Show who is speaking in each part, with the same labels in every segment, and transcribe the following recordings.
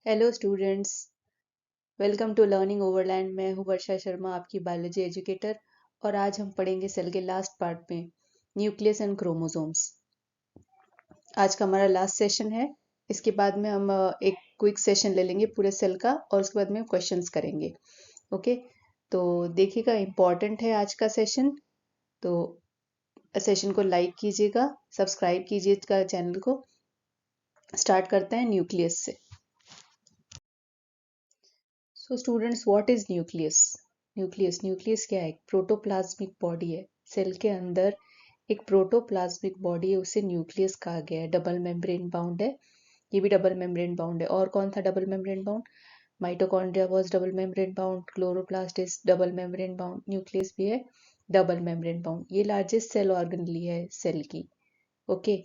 Speaker 1: Hello students, welcome to learning overland. मैं हूं वर्षा शर्मा, आपकी बायोलॉजी एजुकेटर। और आज हम पढ़ेंगे सेल के लास्ट पार्ट में न्यूक्लियस एंड क्रोमोसोम्स। आज का हमारा लास्ट सेशन है। इसके बाद में हम एक क्विक सेशन ले लेंगे पूरे सेल का, और उसके बाद में क्वेश्चंस करेंगे। ओके, तो देखिएगा, इम्पॉर्टेंट है आज का सेशन। तो सेशन को लाइक कीजिएगा, सब्सक्राइब कीजिएगा चैनल को। स्टार्ट करते हैं न्यूक्लियस से। So students, what is nucleus? Nucleus क्या है? एक प्रोटोप्लाज्मिक बॉडी है। सेल के अंदर एक प्रोटोप्लाज्मिक बॉडी है, उसे न्यूक्लियस कहा गया है। डबल मेम्ब्रेन बाउंड है, ये भी डबल मेम्ब्रेन बाउंड है। और कौन था double membrane bound? Mitochondria was double membrane bound, chloroplast is double membrane bound, nucleus भी है डबल मेम्ब्रेन बाउंड। ये लार्जेस्ट सेल ऑर्गेनली है सेल की। ओके,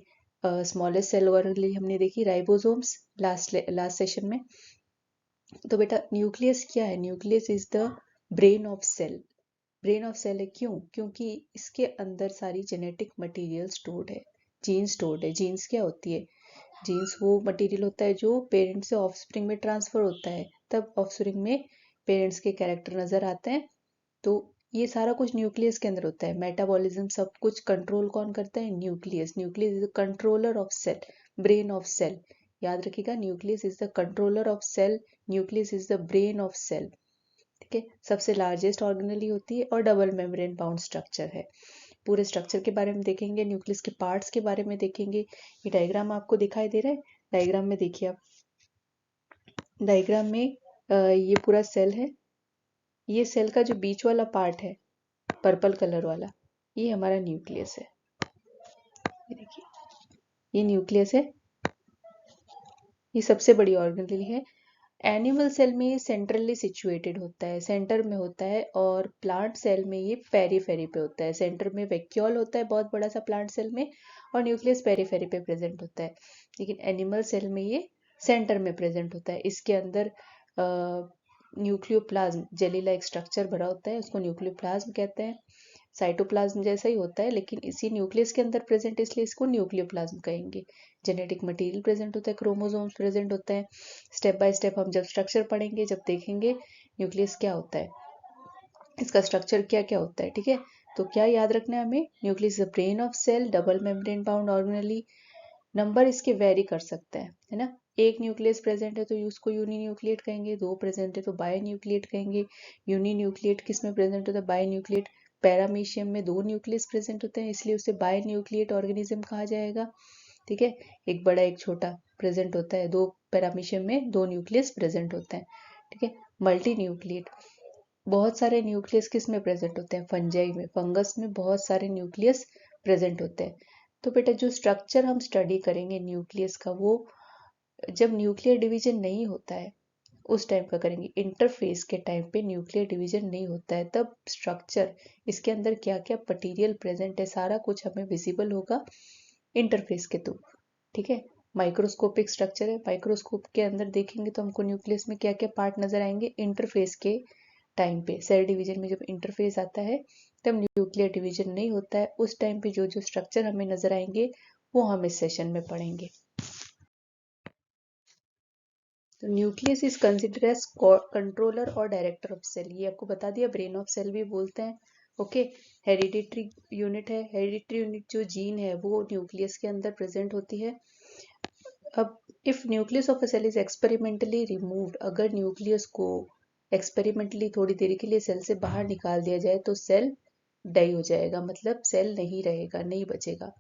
Speaker 1: स्मॉलेस्ट सेल ऑर्गेनली हमने देखी राइबोसोम्स लास्ट सेशन में। तो बेटा, न्यूक्लियस क्या है? Nucleus is the brain of cell. Brain of cell है क्यों? क्योंकि इसके अंदर सारी जेनेटिक मटेरियल स्टोर्ड है, जीन स्टोर्ड है। जीन्स क्या होती है? जीन्स वो मटेरियल होता है जो पेरेंट्स से ऑफस्प्रिंग में ट्रांसफर होता है, तब ऑफस्प्रिंग में पेरेंट्स के कैरेक्टर नजर आते हैं। तो ये सारा कुछ न्यूक्लियस के अंदर होता है। मेटाबॉलिज्म सब कुछ कंट्रोल कौन करता है? Nucleus. Nucleus is the controller of cell, brain of cell. याद रखिएगा, nucleus is the controller of cell, nucleus is the brain of cell. ठीक है, सबसे लार्जेस्ट ऑर्गेनली होती है और डबल मेम्ब्रेन बाउंड स्ट्रक्चर है। पूरे स्ट्रक्चर के बारे में देखेंगे, न्यूक्लियस के पार्ट्स के बारे में देखेंगे। ये डायग्राम आपको दिखाई दे रहा है? डायग्राम में देखिए आप, डायग्राम में ये पूरा सेल है। ये सेल का जो बीच वाला पार्ट है, पर्पल कलर वाला, ये हमारा न्यूक्लियस है। ये देखिए, ये न्यूक्लियस है, ये सबसे बड़ी ऑर्गेनली है। एनिमल सेल में ये सेंट्रली सिचुएटेड होता है, सेंटर में होता है। और प्लांट सेल में ये पेरीफेरी पे होता है। सेंटर में वैक्यूल होता है बहुत बड़ा सा प्लांट सेल में, और न्यूक्लियस पेरीफेरी पे प्रेजेंट होता है। लेकिन एनिमल सेल में ये सेंटर में प्रेजेंट होता है। इसके अंदर न्यूक्लियोप्लाज्म जेली लाइक स्ट्रक्चर भरा होता है, उसको न्यूक्लियोप्लाज्म कहते हैं। साइटोप्लाज्म जैसा ही होता है, लेकिन इसी न्यूक्लियस के अंदर प्रेजेंट, इसलिए इसको न्यूक्लियोप्लाज्म कहेंगे। जेनेटिक मटेरियल प्रेजेंट होता है, क्रोमोसोम्स प्रेजेंट होता है। स्टेप बाय स्टेप हम जब स्ट्रक्चर पढ़ेंगे, जब देखेंगे न्यूक्लियस क्या होता है, इसका स्ट्रक्चर क्या क्या होता है। ठीक है, तो क्या याद रखना है हमें? Nucleus is the brain of cell, double membrane bound organelle. Number इसके वेरी कर सकते हैं, है ना? एक न्यूक्लियस प्रेजेंट है तो उसको यूनी न्यूक्लिएट कहेंगे, दो प्रेजेंट है तो बाय न्यूक्लिएट कहेंगे। यूनी न्यूक्लिएट किस में प्रेजेंट होता है? Bye nucleate. पैरामीशियम में दो न्यूक्लियस प्रेजेंट होते हैं, इसलिए उसे बाय न्यूक्लिएट ऑर्गेनिज्म कहा जाएगा। ठीक है, एक बड़ा एक छोटा प्रेजेंट होता है, दो पैरामीशियम में दो न्यूक्लियस प्रेजेंट होते हैं। ठीक है, मल्टी न्यूक्लिएट, बहुत सारे न्यूक्लियस किस में प्रेजेंट होते हैं? फंजाई में, फंगस में बहुत सारे न्यूक्लियस प्रेजेंट होते हैं। तो बेटा, जो स्ट्रक्चर हम स्टडी करेंगे न्यूक्लियस का, वो जब न्यूक्लियर डिवीजन नहीं होता है उस टाइम का करेंगे। इंटरफेस के टाइम पे न्यूक्लियर डिवीजन नहीं होता है, तब स्ट्रक्चर, इसके अंदर क्या क्या मटीरियल प्रेजेंट है, सारा कुछ हमें विजिबल होगा इंटरफेस के थ्रू। ठीक है, माइक्रोस्कोपिक स्ट्रक्चर है, माइक्रोस्कोप के अंदर देखेंगे तो हमको न्यूक्लियस में क्या क्या पार्ट नजर आएंगे इंटरफेस के टाइम पे। सेल डिवीजन में जब इंटरफेस आता है तब न्यूक्लियर डिवीजन नहीं होता है, उस टाइम पे जो जो स्ट्रक्चर हमें नजर आएंगे वो हम इस सेशन में पढ़ेंगे। तो nucleus is considered as controller और डायरेक्टर ऑफ सेल, ये आपको बता दिया। ब्रेन ऑफ सेल भी बोलते हैं। ओके, हेरिडिटरी यूनिट है। हेरिडिटरी यूनिट जो जीन है वो न्यूक्लियस के अंदर प्रेजेंट होती है। अब if nucleus of a cell is experimentally removed, अगर न्यूक्लियस को एक्सपेरिमेंटली थोड़ी देर के लिए सेल से बाहर निकाल दिया जाए तो सेल डाई हो जाएगा, मतलब सेल नहीं रहेगा, नहीं बचेगा।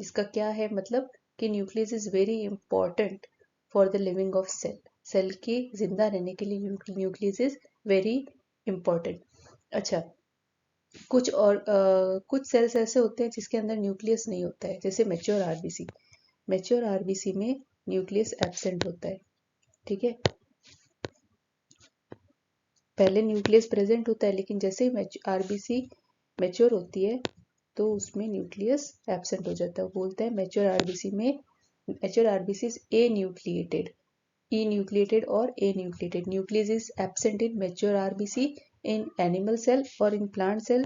Speaker 1: इसका क्या है मतलब? कि nucleus is very important for the living of cell. Cell की जिंदा रहने के लिए न्यूक्लियस इज वेरी इंपॉर्टेंट। अच्छा, कुछ सेल्स ऐसे होते हैं जिसके अंदर न्यूक्लियस नहीं होता है, जैसे मैच्योर आरबीसी। मैच्योर आरबीसी में न्यूक्लियस एब्सेंट होता है। ठीक है, पहले न्यूक्लियस प्रेजेंट होता है, लेकिन जैसे ही आरबीसी मैच्योर होती है तो उसमें न्यूक्लियस एब्सेंट हो जाता है। बोलते हैं मैच्योर आरबीसी में, mature RBC is anucleated, enucleated और anucleated. Nucleus is absent in mature RBC, in animal cell और इन प्लांट सेल।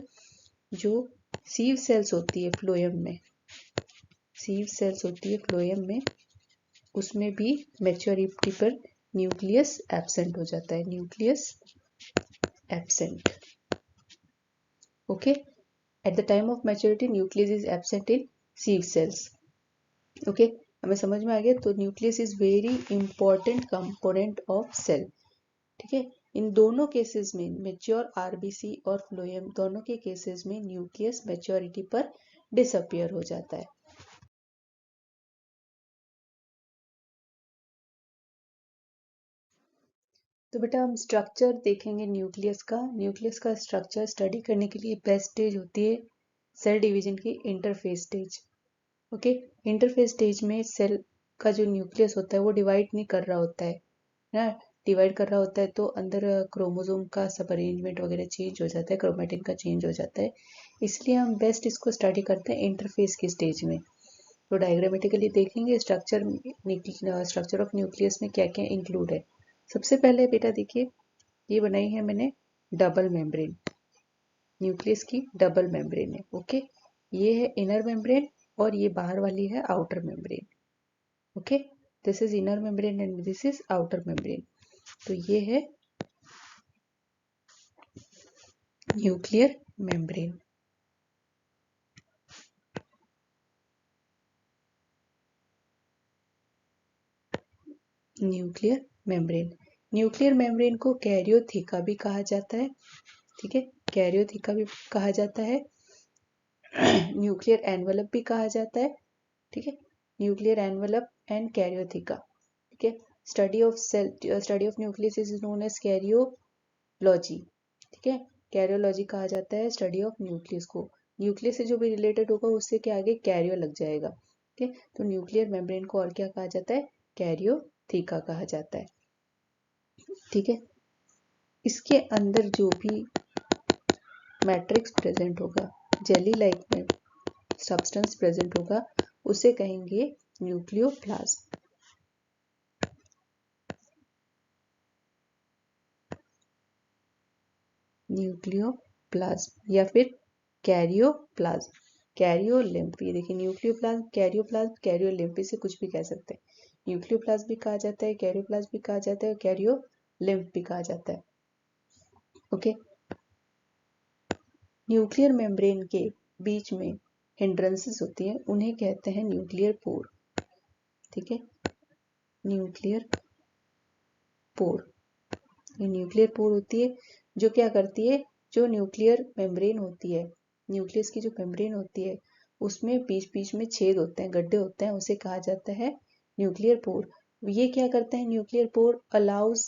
Speaker 1: जो सीव सेल्स होती है फ्लोएम में, सीव सेल्स होती है फ्लोएम में, उसमें भी मैच्योरिटी पर न्यूक्लियस एब्सेंट हो जाता है, nucleus absent. Okay, at the time of maturity nucleus is absent in seed cells. Okay, हमें समझ में आ गया। तो nucleus is very important component of cell. ठीक है, इन दोनों केसेस में, मेच्योर आरबीसी और फ्लोएम, दोनों के केसेस में न्यूक्लियस मैच्योरिटी पर डिसअपियर हो जाता है। तो बेटा हम स्ट्रक्चर देखेंगे न्यूक्लियस का। न्यूक्लियस का स्ट्रक्चर स्टडी करने के लिए बेस्ट स्टेज होती है सेल डिवीजन की interphase stage. Okay, interphase stage में सेल का जो न्यूक्लियस होता है वो डिवाइड नहीं कर रहा होता है ना, डिवाइड कर रहा होता है तो अंदर क्रोमोसोम का सब अरेंजमेंट वगैरह चेंज हो जाता है, क्रोमेटिन का चेंज हो जाता है। इसलिए हम बेस्ट इसको स्टडी करते हैं इंटरफेज की स्टेज में। तो डायग्रामेटिकली देखेंगे स्ट्रक्चर ऑफ न्यूक्लियस में क्या क्या इंक्लूड है। सबसे पहले बेटा देखिए, ये बनाई है मैंने डबल मेम्ब्रेन, न्यूक्लियस की डबल मेम्ब्रेन है। ओके, ये है इनर मेम्ब्रेन और ये बाहर वाली है outer membrane. Okay, this is inner membrane and this is outer membrane. तो ये है nuclear membrane. Nuclear membrane, nuclear membrane को कैरियोथिका भी कहा जाता है। ठीक है, कैरियोथिका भी कहा जाता है, न्यूक्लियर एनवलप भी कहा जाता है। ठीक है, न्यूक्लियर एनवलप एंड कैरियोथिका। ठीक है, study of cell, study of nucleus is known as karyology. ठीक है, कैरियोलॉजी कहा जाता है स्टडी ऑफ न्यूक्लियस को। न्यूक्लियस से जो भी रिलेटेड होगा उससे क्या आगे कैरियो लग जाएगा। ठीक है, तो न्यूक्लियर मेम्ब्रेन को और क्या कहा जाता है, कैरियोथिका कहा जाता है। ठीक है, इसके अंदर जो भी मैट्रिक्स प्रेजेंट होगा, जेली लाइक में सब्सटेंस प्रेजेंट होगा, उसे कहेंगे न्यूक्लियोप्लाज्म। न्यूक्लियोप्लाज्म या फिर कैरियोप्लाज्म, कैरियोलिम्फ। ये देखिए न्यूक्लियोप्लाज्म, कैरियोप्लाज्म, कैरियोलिम्फ, इसे कुछ भी कह सकते हैं। न्यूक्लियोप्लाज्म भी कहा जाता है, कैरियोप्लाज्म भी कहा जाता है, कैरियोलिम्फ भी कहा जाता है। ओके, न्यूक्लियर मेम्ब्रेन के बीच में हिंड्रेंसेस होती हैं, उन्हें कहते हैं न्यूक्लियर पोर। ठीक है, न्यूक्लियर पोर, ये न्यूक्लियर पोर होती है जो क्या करती है, जो न्यूक्लियर मेम्ब्रेन होती है, न्यूक्लियस की जो मेम्ब्रेन होती है उसमें बीच बीच में छेद होते हैं, गड्ढे होते हैं, उसे कहा जाता है न्यूक्लियर पोर। ये क्या करते हैं, nuclear pore allows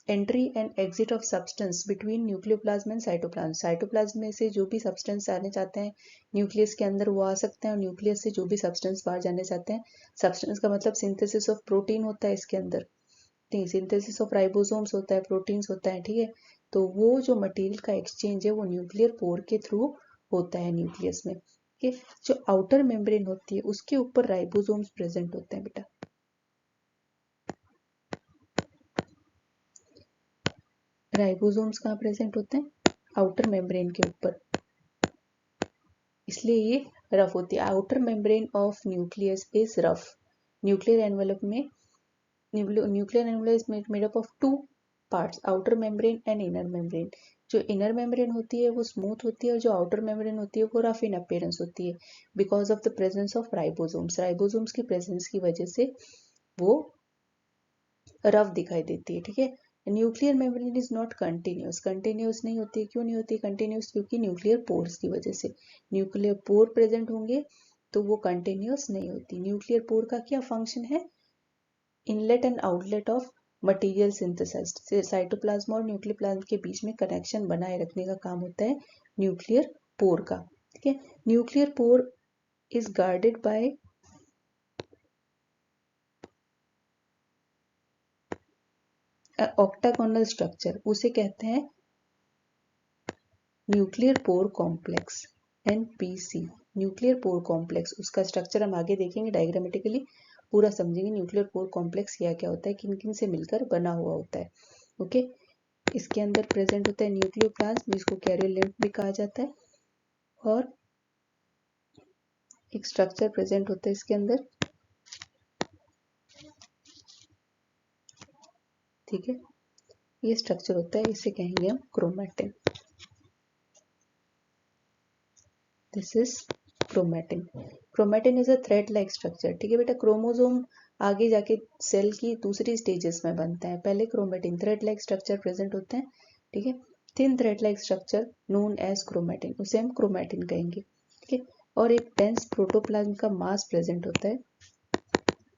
Speaker 1: entry and exit of substance between nucleoplasm and cytoplasm. Cytoplasm में से जो भी सब्सटेंस आने चाहते हैं न्यूक्लियस के अंदर वो आ सकते हैं, और न्यूक्लियस से जो भी सब्सटेंस बाहर जाने चाहते हैं, सब्सटेंस का मतलब सिंथेसिस ऑफ प्रोटीन होता है इसके अंदर, सिंथेसिस ऑफ राइबोसोम्स होता है, प्रोटीन्स होता है। ठीक है, तो वो जो मटेरियल का एक्सचेंज है वो न्यूक्लियर पोर के थ्रू होता है न्यूक्लियस में। ठीक है, जो आउटर मेम्ब्रेन होती है उसके ऊपर राइबोसोम्स प्रेजेंट होते हैं बेटा। राइबोसोम्स कहाँ प्रेजेंट होते हैं, आउटर मेम्ब्रेन के ऊपर, इसलिए ये रफ होती है। Outer membrane of nucleus is rough. Nuclear envelope में, nuclear envelope is made up of two parts, outer membrane and inner membrane. जो इनर मेम्ब्रेन होती है वो स्मूथ होती है और जो आउटर मेम्ब्रेन होती है वो रफ इन अपीयरेंस होती है, because of the presence of ribosomes. Ribosomes की प्रेजेंस की वजह से वो रफ दिखाई देती है। ठीक है, nuclear membrane is not continuous, continuous नहीं होती। क्यों नहीं होती कंटिन्यूस, क्योंकि न्यूक्लियर पोर्स की वजह से। न्यूक्लियर पोर प्रेजेंट होंगे तो वो कंटिन्यूस नहीं होती। न्यूक्लियर पोर का क्या फंक्शन है, inlet and outlet of material synthesized. Cytoplasm और न्यूक्लियोप्लाज्म के बीच में कनेक्शन बनाए रखने का काम होता है न्यूक्लियर पोर का। ठीक है, nuclear pore is guarded by octagonal structure, उसे कहते हैं nuclear pore complex, NPC. Nuclear pore complex, उसका स्ट्रक्चर हम आगे देखेंगे, डायग्रामेटिकली पूरा समझेंगे न्यूक्लियर पोर कॉम्प्लेक्स क्या होता है, किन किन से मिलकर बना हुआ होता है। ओके, इसके अंदर प्रेजेंट होता है न्यूक्लियोप्लाज्म जिसको कैरियोलिम्फ भी कहा जाता है, और एक स्ट्रक्चर प्रेजेंट होता है इसके अंदर ठीक है, ये स्ट्रक्चर होता है, इसे कहेंगे हम chromatin. This is chromatin. Chromatin is a thread like structure. ठीक है बेटा, क्रोमोसोम आगे जाके सेल की दूसरी स्टेजेस में बनता है, पहले chromatin thread like structure present होते हैं। ठीक है, thin thread like structure known as chromatin, उसे हम क्रोमैटिन कहेंगे। ठीक है, और एक डेंस प्रोटोप्लाज्म का मास प्रेजेंट होता है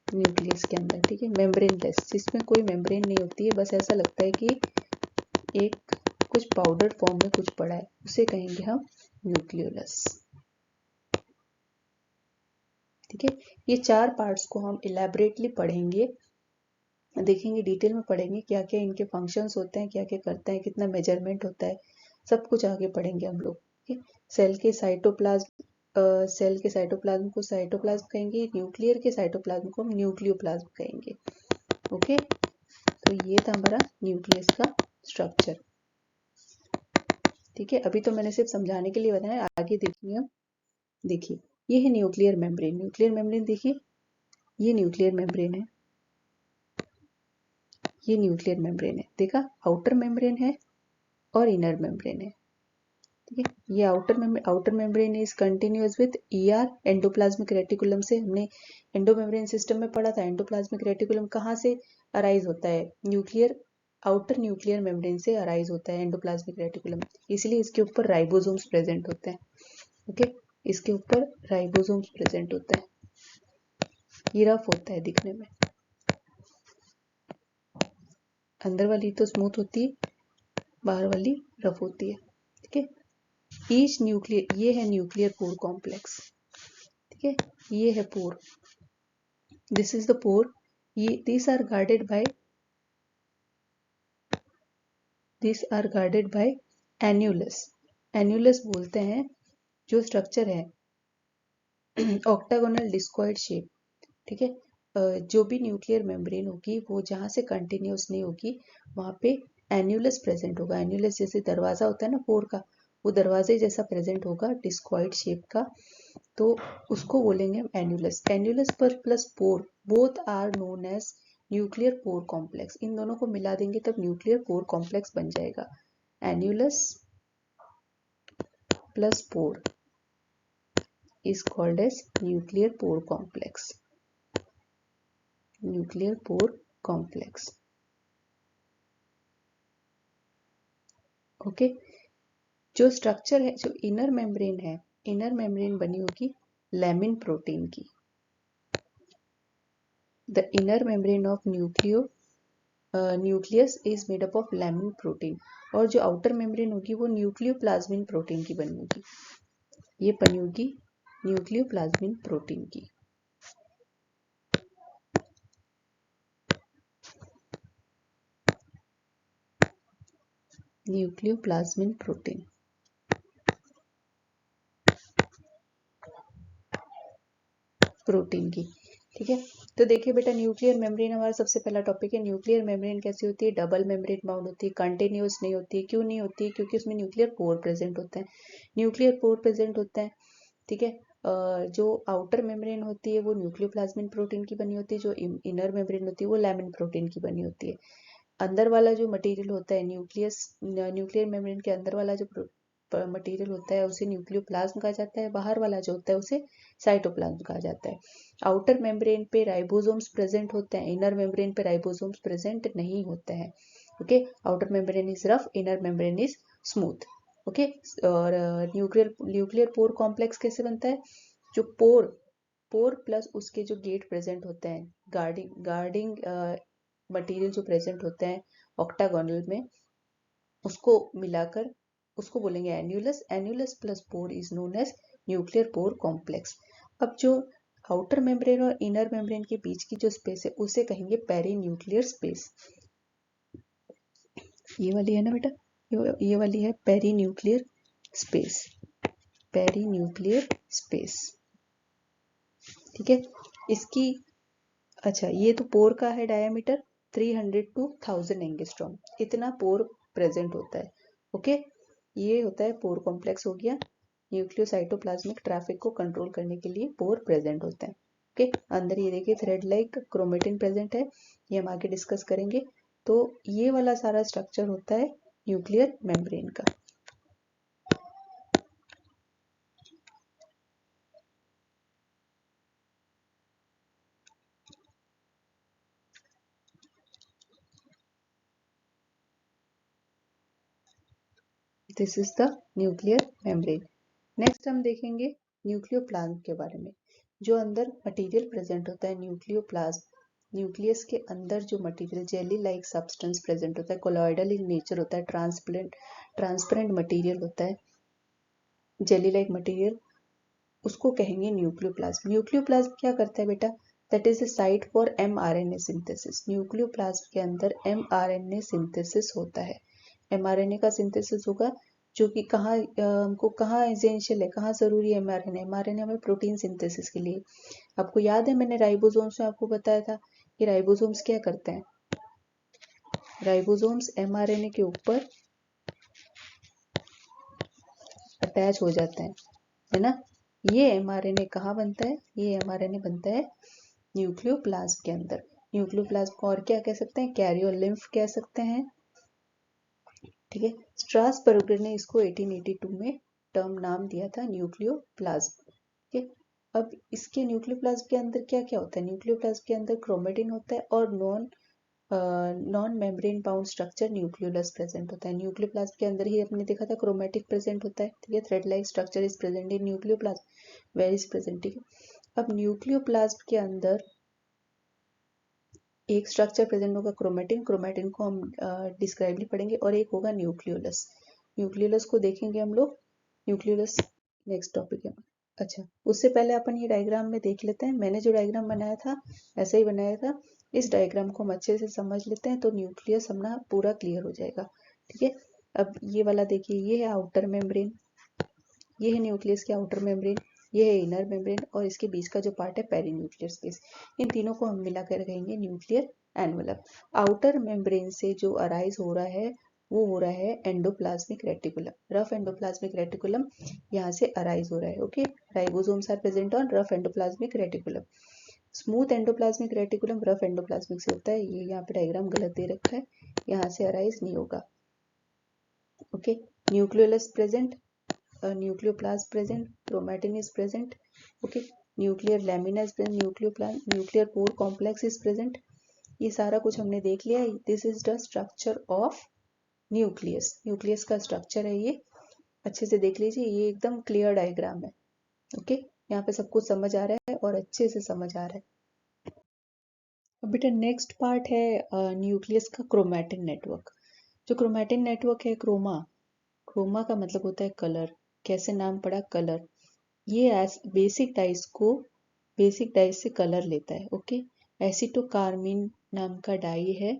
Speaker 1: न्यूक्लियस के अंदर। ठीक है, मेम्ब्रेनलेस, जिसमें कोई मेम्ब्रेन नहीं होती है, बस ऐसा लगता है कि एक कुछ पाउडर फॉर्म में कुछ पड़ा है, उसे कहेंगे हम न्यूक्लियोलस। ठीक है, ये चार पार्ट्स को हम इलेबोरेटली पढ़ेंगे, देखेंगे, डिटेल में पढ़ेंगे क्या क्या इनके फंक्शंस होते हैं, क्या क्या करते हैं, कितना मेजरमेंट होता है, सब कुछ आगे पढ़ेंगे हम लोग। ठीक है, सेल के साइटोप्लाज्म को साइटोप्लाज्म कहेंगे, न्यूक्लियर के साइटोप्लाज्म को हम न्यूक्लियोप्लाज्म कहेंगे। ओके, तो ये था हमारा न्यूक्लियस का स्ट्रक्चर। ठीक है, अभी तो मैंने सिर्फ समझाने के लिए बताया, आगे देखिए हम। देखिए, ये है न्यूक्लियर मेम्ब्रेन। न्यूक्लियर मेम्ब्रेन देखिए, ये न्यूक्लियर मेम्ब्रेन है, ये न्यूक्लियर मेम्ब्रेन है। देखा, आउटर मेम्ब्रेन है और इनर मेम्ब्रेन है। ठीक है, ये outer membrane is continuous with ER endoplasmic reticulum से हमने एंडो मेम्ब्रेन सिस्टम में पढ़ा था। एंडोप्लाज्मिक रेटिकुलम कहाँ से अराइज होता है? आउटर न्यूक्लियर मेम्ब्रेन से अराइज होता है एंडोप्लाज्मिक रेटिकुलम, इसलिए इसके ऊपर राइबोसोम्स प्रेजेंट होते हैं। ओके, इसके ऊपर राइबोसोम्स प्रेजेंट होता है, ये रफ होता है दिखने में, अंदर वाली तो स्मूथ होती है, बाहर वाली रफ होती है। ठीक है, ईच न्यूक्लियर, ये है न्यूक्लियर पोर कॉम्प्लेक्स। ठीक है, ये है पोर, दिस इज द पोर। ये this are guarded by annulus. Annulus बोलते हैं जो स्ट्रक्चर है ऑक्टागोनल डिस्कॉइड शेप। ठीक है, जो भी न्यूक्लियर मेम्ब्रेन होगी वो जहां से कंटिन्यूस नहीं होगी वहां पे एन्यूलस प्रेजेंट होगा। एन्यूलस जैसे दरवाजा होता है ना पोर का, वो दरवाजे जैसा प्रेजेंट होगा, डिस्कॉइड शेप का, तो उसको बोलेंगे हम एन्यूलस। एन्यूलस पर plus pore both are known as nuclear pore complex. इन दोनों को मिला देंगे तब न्यूक्लियर पोर कॉम्प्लेक्स बन जाएगा। Annulus plus pore is called as nuclear pore complex. Nuclear pore complex. Okay, जो स्ट्रक्चर है, जो इनर मेम्ब्रेन है, इनर मेम्ब्रेन बनी होगी लैमिन प्रोटीन की। The inner membrane of nucleus is made up of lamin protein. और जो outer membrane होगी वो न्यूक्लियोप्लाज्मिन प्रोटीन की बनी होगी, ये बनी होगी न्यूक्लियोप्लाज्मिन प्रोटीन की। न्यूक्लियोप्लाज्मिन प्रोटीन, प्रोटीन की। ठीक है, तो देखिए बेटा, न्यूक्लियर मेम्ब्रेन हमारा सबसे पहला टॉपिक है। न्यूक्लियर मेम्ब्रेन कैसी होती है? डबल मेम्ब्रेन बाउंड होती है, कंटिन्यूअस नहीं होती है। क्यों नहीं होती है? क्योंकि उसमें न्यूक्लियर पोर प्रेजेंट होते हैं, न्यूक्लियर पोर प्रेजेंट होते हैं। ठीक है, जो आउटर मेम्ब्रेन होती है वो न्यूक्लियोप्लाज्मिन प्रोटीन की बनी होती है, जो इनर मेम्ब्रेन होती है वो लैमिन प्रोटीन की बनी होती है। अंदर वाला जो मटेरियल होता है न्यूक्लियर मेम्ब्रेन के अंदर वाला जो मटेरियल होता है उसे न्यूक्लियोप्लाज्म कहा जाता है, बाहर वाला जो होता है उसे साइटोप्लाज्म कहा जाता है। आउटर मेम्ब्रेन पे राइबोसोम्स प्रेजेंट होते हैं, इनर मेम्ब्रेन पे राइबोसोम्स प्रेजेंट नहीं होते हैं। Okay, outer membrane is rough, inner membrane is smooth. Okay, और न्यूक्लियर पोर कॉम्प्लेक्स कैसे बनता है? जो पोर प्लस उसके जो गेट प्रेजेंट होते हैं, गार्डिंग मटेरियल जो प्रेजेंट होते हैं ऑक्टागोनल में, उसको मिलाकर उसको बोलेंगे annulus. Annulus plus pore is known as nuclear pore complex. अब जो आउटर मेम्ब्रेन और इनर मेम्ब्रेन के बीच की जो स्पेस है उसे कहेंगे पेरी न्यूक्लियर स्पेस। ये वाली है ना बेटा, ये वाली है perinuclear space, perinuclear space. ठीक है, इसकी, अच्छा, ये तो पोर का है डायमीटर 300 to 1000 एंगस्ट्रॉम, इतना पोर प्रेजेंट होता है। ओके, ये होता है पोर कॉम्प्लेक्स हो गया। न्यूक्लियोसाइटोप्लाज्मिक ट्रैफिक को कंट्रोल करने के लिए पोर प्रेजेंट होता है। ओके, अंदर ये देखिए थ्रेड लाइक क्रोमेटिन प्रेजेंट है, ये हम आगे डिस्कस करेंगे। तो ये वाला सारा स्ट्रक्चर होता है न्यूक्लियर मेम्ब्रेन का। This is the nuclear membrane. Next हम देखेंगे न्यूक्लियोप्लाज्म के बारे में। जो अंदर मटेरियल प्रेजेंट होता है न्यूक्लियोप्लाज्म, न्यूक्लियस के अंदर जो material jelly like substance present होता है, कोलॉइडल इन नेचर होता है, ट्रांसपेरेंट मटेरियल होता है, जेली लाइक मटेरियल, उसको कहेंगे न्यूक्लियोप्लाज्म। न्यूक्लियोप्लाज्म क्या करता है बेटा? That is the site for mRNA synthesis. Nucleoplasm के अंदर mRNA सिंथेसिस होता है। mRNA का सिंथेसिस होगा जो कि कहाँ हमको कहाँ एसेंशियल है, कहाँ जरूरी है mRNA? mRNA हमें प्रोटीन सिंथेसिस के लिए। आपको याद है मैंने राइबोसोम्स में आपको बताया था कि राइबोसोम्स क्या करते हैं? राइबोसोम्स mRNA के ऊपर अटैच हो जाते हैं, है ना? ये mRNA कहाँ बनता है? ये mRNA बनता है न्यूक्लियोप्लाज्म के अंदर। न्यूक्लियोप्लाज्म को और क्या कह सकते हैं? कैरियो लिम्फ कह सकते हैं, ठीक है। स्ट्रासबर्गर ने इसको 1882 में टर्म नाम दिया था न्यूक्लियोप्लाज्म, ठीक है। अब इसके न्यूक्लियोप्लाज्म के अंदर क्या क्या होता है? न्यूक्लियोप्लाज्म के अंदर क्रोमेटिन होता है और non membrane bound structure nucleolus present होता है। न्यूक्लियोप्लाज्म के अंदर ही अपने देखा था क्रोमेटिक प्रेजेंट होता है, ठीक है। Thread like structure is present in nucleoplasm, where is present, ठीक है। अब न्यूक्लियोप्लाज्म के अंदर एक स्ट्रक्चर प्रेजेंट होगा क्रोमेटिन, क्रोमेटिन को हम डिस्क्राइबली पढ़ेंगे, और एक होगा न्यूक्लियोलस। न्यूक्लियोलस को देखेंगे हम लोग, न्यूक्लियोलस नेक्स्ट टॉपिक है। अच्छा, उससे पहले अपन ये डायग्राम में देख लेते हैं। मैंने जो डायग्राम बनाया था ऐसे ही बनाया था। इस डायग्राम को हम अच्छे से समझ लेते हैं तो न्यूक्लियस अपना पूरा क्लियर हो जाएगा, ठीक है। अब ये वाला देखिए, ये है आउटर मेम्ब्रेन, ये है न्यूक्लियस के आउटर मेम्ब्रेन, ये है इनर मेम्ब्रेन, और इसके बीच का जो पार्ट है पेरीन्यूक्लियर स्पेस। इन तीनों को हम मिलाकर कहेंगे न्यूक्लियर एनवलप। आउटर मेम्ब्रेन से जो अराइज हो रहा है वो हो रहा है endoplasmic reticulum. Rough endoplasmic reticulum यहाँ से अराइज हो रहा है, okay. Ribosomes are present on rough endoplasmic reticulum. Smooth endoplasmic reticulum rough endoplasmic से होता है। ये यहाँ पे डायग्राम गलत दे रखा है, यहाँ से अराइज नहीं होगा, okay. Nucleolus present, nucleoplasm present, chromatin is present, okay, nuclear lamina is present, nuclear pore complex is present। ये सारा कुछ हमने देख लिया। This is the structure of nucleus. Nucleus का स्ट्रक्चर है ये, अच्छे से देख लीजिए, ये एकदम क्लियर डायग्राम है, ओके। यहाँ पे सब कुछ समझ आ रहा है और अच्छे से समझ आ रहा है। अब बेटा नेक्स्ट पार्ट है न्यूक्लियस का क्रोमैटिन नेटवर्क। जो क्रोमैटिन नेटवर्क है, क्रोमा का मतलब होता है कलर। कैसे नाम पड़ा? कलर। ये बेसिक डाइस से कलर लेता है, ओके। एसिटोकार्मिन नाम का डाई है,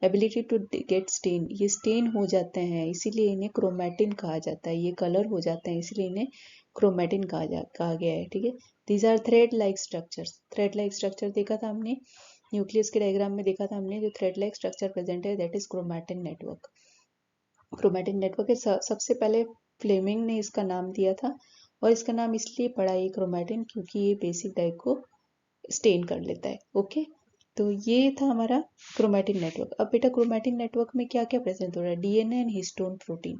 Speaker 1: एबिलिटी टू गेट स्टेन, ये स्टेन हो जाते हैं इसीलिए इन्हें क्रोमैटिन कहा जाता है। ये कलर हो जाते हैं इसीलिए इन्हें क्रोमैटिन कहा गया है, ठीक है। These are thread like structures. Thread like structure देखा था हमने न्यूक्लियस के डायग्राम में, देखा था हमने जो थ्रेड लाइक स्ट्रक्चर प्रेजेंट है that is chromatin network. Chromatin network है। सबसे पहले फ्लेमिंग ने इसका नाम दिया था, और इसका नाम इसलिए पड़ा ये क्रोमैटिन क्योंकि ये बेसिक डाई को स्टेन कर लेता है, ओके। तो ये था हमारा क्रोमैटिन नेटवर्क। अब बेटा क्रोमैटिन नेटवर्क में क्या क्या प्रेजेंट हो रहा है? डीएनए एंड हिस्टोन प्रोटीन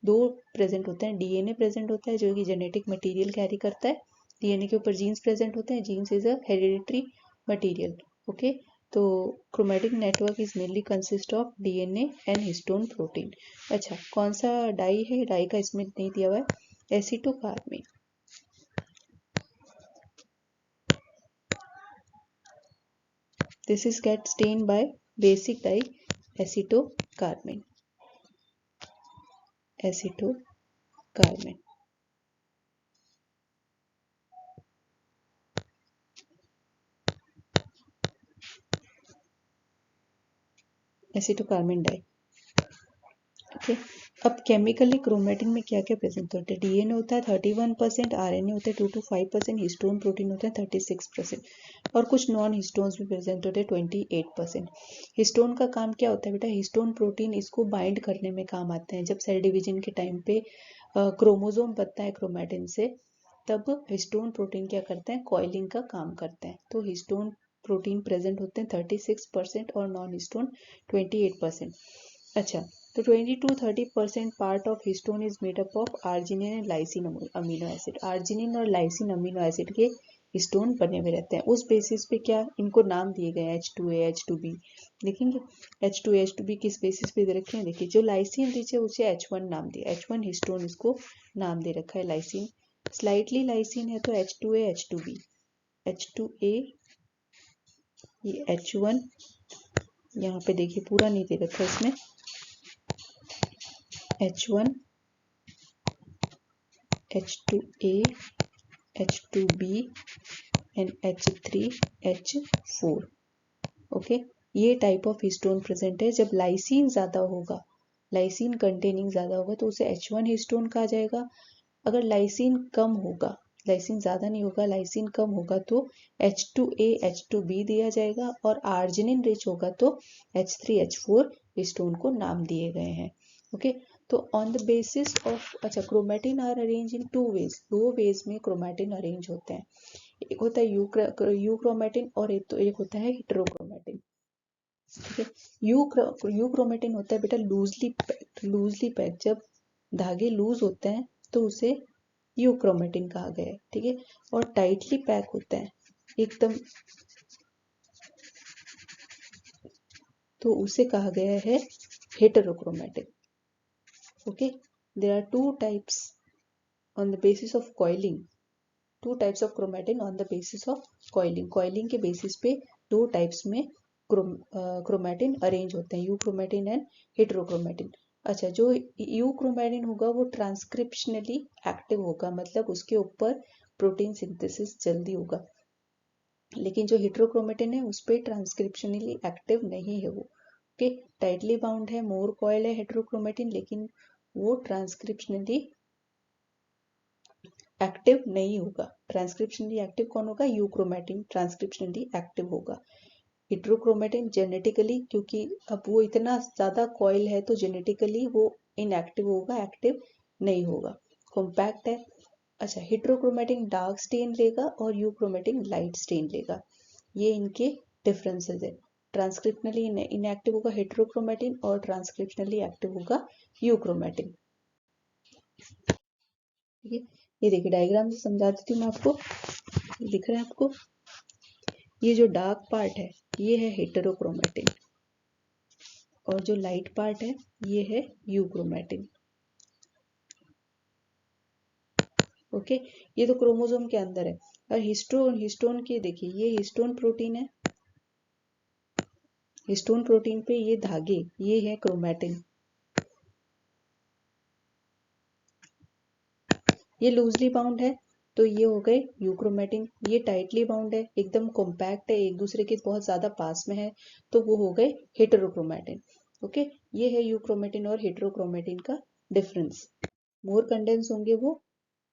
Speaker 1: दो प्रेजेंट होते हैं। डीएनए प्रेजेंट होता है जो कि जेनेटिक मटेरियल कैरी करता है। डीएनए के ऊपर जीन्स प्रेजेंट होते हैं। Genes is a hereditary material, okay. तो chromatic network is mainly consist of DNA and histone protein. अच्छा, कौन सा डाई है? डाई का इसमें नहीं दिया हुआ है, acetocarmine. This is get stained by basic dye acetocarmine. Acetocarmine. Acetocarmine dye, okay. अब केमिकली क्रोमैटिन में क्या क्या प्रेजेंट होता है? डीएनए होता है 31%, आरएनए होता है 2 to 5%, हिस्टोन प्रोटीन होता है 36%, और कुछ नॉन हिस्टोन्स भी प्रेजेंट होते हैं 28%। हिस्टोन का काम क्या होता है बेटा? हिस्टोन प्रोटीन इसको बाइंड करने में काम आते हैं। जब सेल डिवीजन के टाइम पे क्रोमोजोम बनता है क्रोमैटिन से, तब हिस्टोन प्रोटीन क्या करते हैं? कॉइलिंग का काम करते हैं। तो हिस्टोन प्रोटीन प्रेजेंट होते हैं 36% और नॉन हिस्टोन 28%। अच्छा, तो 20 to 30% part of histone is made up of arginine and lysine amino acid. Arginine और लाइसिन अमीनो एसिड के हिस्टोन बने हुए रहते हैं। उस बेसिस पे क्या इनको नाम दिए गए हैं H2A H2B। देखेंगे H2A H2B किस बेसिस पे दे रखे हैं। देखिए जो लाइसिन दीजिए उसे H1 नाम दिया, H1 हिस्टोन इसको नाम दे रखा है लाइसिन। स्लाइटली लाइसिन है तो H2A H2B, H2A ये H1, यहाँ पे देखिए पूरा नहीं दे रखा इसमें, H1 H2A H2B and H3H4। Okay, ये टाइप ऑफ हिस्टोन प्रेजेंट है। जब लाइसिन ज्यादा होगा, लाइसिन कंटेनिंग ज्यादा होगा तो उसे H1 हिस्टोन कहा जाएगा। अगर लाइसिन कम होगा, लाइसिन ज्यादा नहीं होगा, लाइसिन कम होगा तो H2A H2B दिया जाएगा, और आर्जिनिन रिच होगा तो H3H4 हिस्टोन को नाम दिए गए हैं। ओके, तो ऑन द बेसिस ऑफ, अच्छा chromatin are arrange in two ways, दो वेज में क्रोमेटिन अरेंज होते हैं। एक होता है यू क्रोमेटिन और एक होता है हेटेरोक्रोमेटिन। ठीक है, यू क्रोमेटिन होता है बेटा लूजली पैक्ड। जब धागे लूज होते हैं तो उसे यू क्रोमेटिन कहा गया है। ठीक है, और टाइटली पैक होता है एकदम तो उसे कहा गया है heterochromatin. Okay, there are two types on the basis of coiling, two types of chromatin on the basis of coiling. Coiling के बेसिस पे दो टाइप्स में क्रोमेटिन अरेंज होते हैं, यू क्रोमेटिन एंड हेटेरोक्रोमेटिन। अच्छा, जो यू क्रोमेटिन होगा वो ट्रांसक्रिप्शनली एक्टिव होगा, मतलब उसके ऊपर प्रोटीन सिंथेसिस जल्दी होगा। लेकिन जो हेटेरोक्रोमेटिन है उस पर ट्रांसक्रिप्शनली एक्टिव नहीं है वो। ओके, टाइटली बाउंड है, मोर कॉइल है हेटेरोक्रोमेटिन, लेकिन वो ट्रांसक्रिप्शनली एक्टिव नहीं होगा। ट्रांसक्रिप्शनली एक्टिव कौन होगा? यू क्रोमेटिन ट्रांसक्रिप्शनली एक्टिव होगा। हेटेरोक्रोमेटिन जेनेटिकली, क्योंकि अब वो इतना ज्यादा कॉइल है तो जेनेटिकली वो इनएक्टिव होगा, एक्टिव नहीं होगा, कॉम्पैक्ट है। अच्छा, हेटेरोक्रोमेटिन डार्क स्टेन लेगा और यू क्रोमेटिन लाइट स्टेन लेगा। ये इनके डिफरेंसेस है। ट्रांसक्रिप्शनली इनएक्टिव होगा हेटेरोक्रोमेटिन और ट्रांसक्रिप्शनली एक्टिव होगा यू क्रोमेटिन। ठीक है, ये देखिए डायग्राम से समझा देती हूँ मैं आपको, दिख रहा है आपको? ये जो डार्क पार्ट है ये है हेटेरोक्रोमेटिन और जो लाइट पार्ट है ये है यू क्रोमेटिन। ओके, ये तो क्रोमोसोम के अंदर है। और हिस्टोन के देखिए, ये हिस्टोन प्रोटीन है, हिस्टोन प्रोटीन पे ये धागे ये है क्रोमेटिन। ये लूजली बाउंड है तो ये हो गए यूक्रोमेटिन। ये टाइटली बाउंड है, एकदम कॉम्पैक्ट है, एक दूसरे के बहुत ज्यादा पास में है तो वो हो गए हेटेरोक्रोमेटिन। ओके, ये है यूक्रोमेटिन और हेटेरोक्रोमेटिन का डिफरेंस। मोर कंडेंस होंगे वो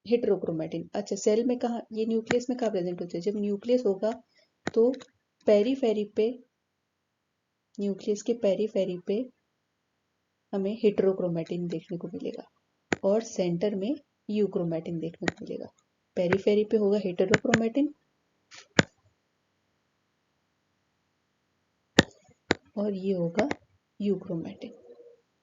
Speaker 1: हेटेरोक्रोमेटिन। अच्छा, सेल में कहा, ये न्यूक्लियस में कहा प्रेजेंट होते हैं? जब न्यूक्लियस होगा तो पेरीफेरी पे, न्यूक्लियस के पेरीफेरी पे हमें हेटेरोक्रोमेटिन देखने को मिलेगा और सेंटर में यूक्रोमेटिन देखने को मिलेगा। पेरीफेरी पे होगा हेटेरोक्रोमेटिन और ये होगा यूक्रोमेटिन।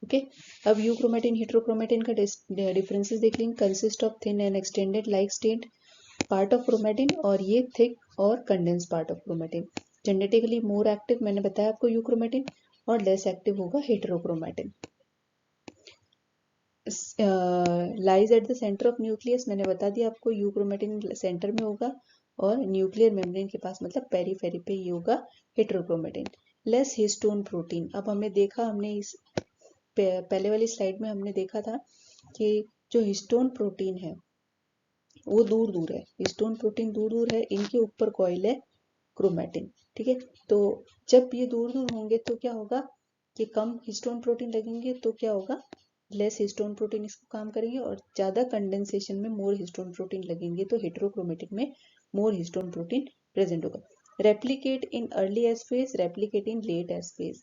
Speaker 1: ओके, अब यूक्रोमेटिन हेटेरोक्रोमेटिन का डिफरेंसेस देख लेंगे। Consist of thin and extended like stained part of chromatin और ये थिक और condense part of chromatin. Genetically more active, मैंने बताया आपको यूक्रोमेटिन, और लेस एक्टिव होगा heterochromatin. Lies at the centre of nucleus, मैंने बता दिया आपको यूक्रोमेटिन सेंटर में होगा और न्यूक्लियर मेम्ब्रेन के पास, मतलब पेरीफेरी पे ये होगा हेटेरोक्रोमेटिन। लेस हिस्टोन प्रोटीन, अब हमें देखा, हमने इस पहले वाली स्लाइड में हमने देखा था कि जो हिस्टोन प्रोटीन है वो दूर दूर है, हिस्टोन प्रोटीन दूर दूर है, इनके ऊपर कॉइल है क्रोमेटिन। ठीक है, तो जब ये दूर दूर होंगे तो क्या होगा कि कम हिस्टोन प्रोटीन लगेंगे तो क्या होगा, लेस हिस्टोन प्रोटीन इसको काम करेंगे, और ज्यादा कंडेंसेशन में मोर हिस्टोन प्रोटीन लगेंगे तो हेटेरोक्रोमेटिन में मोर हिस्टोन प्रोटीन प्रेजेंट होगा। Replicate in early S phase, replicate in late S phase.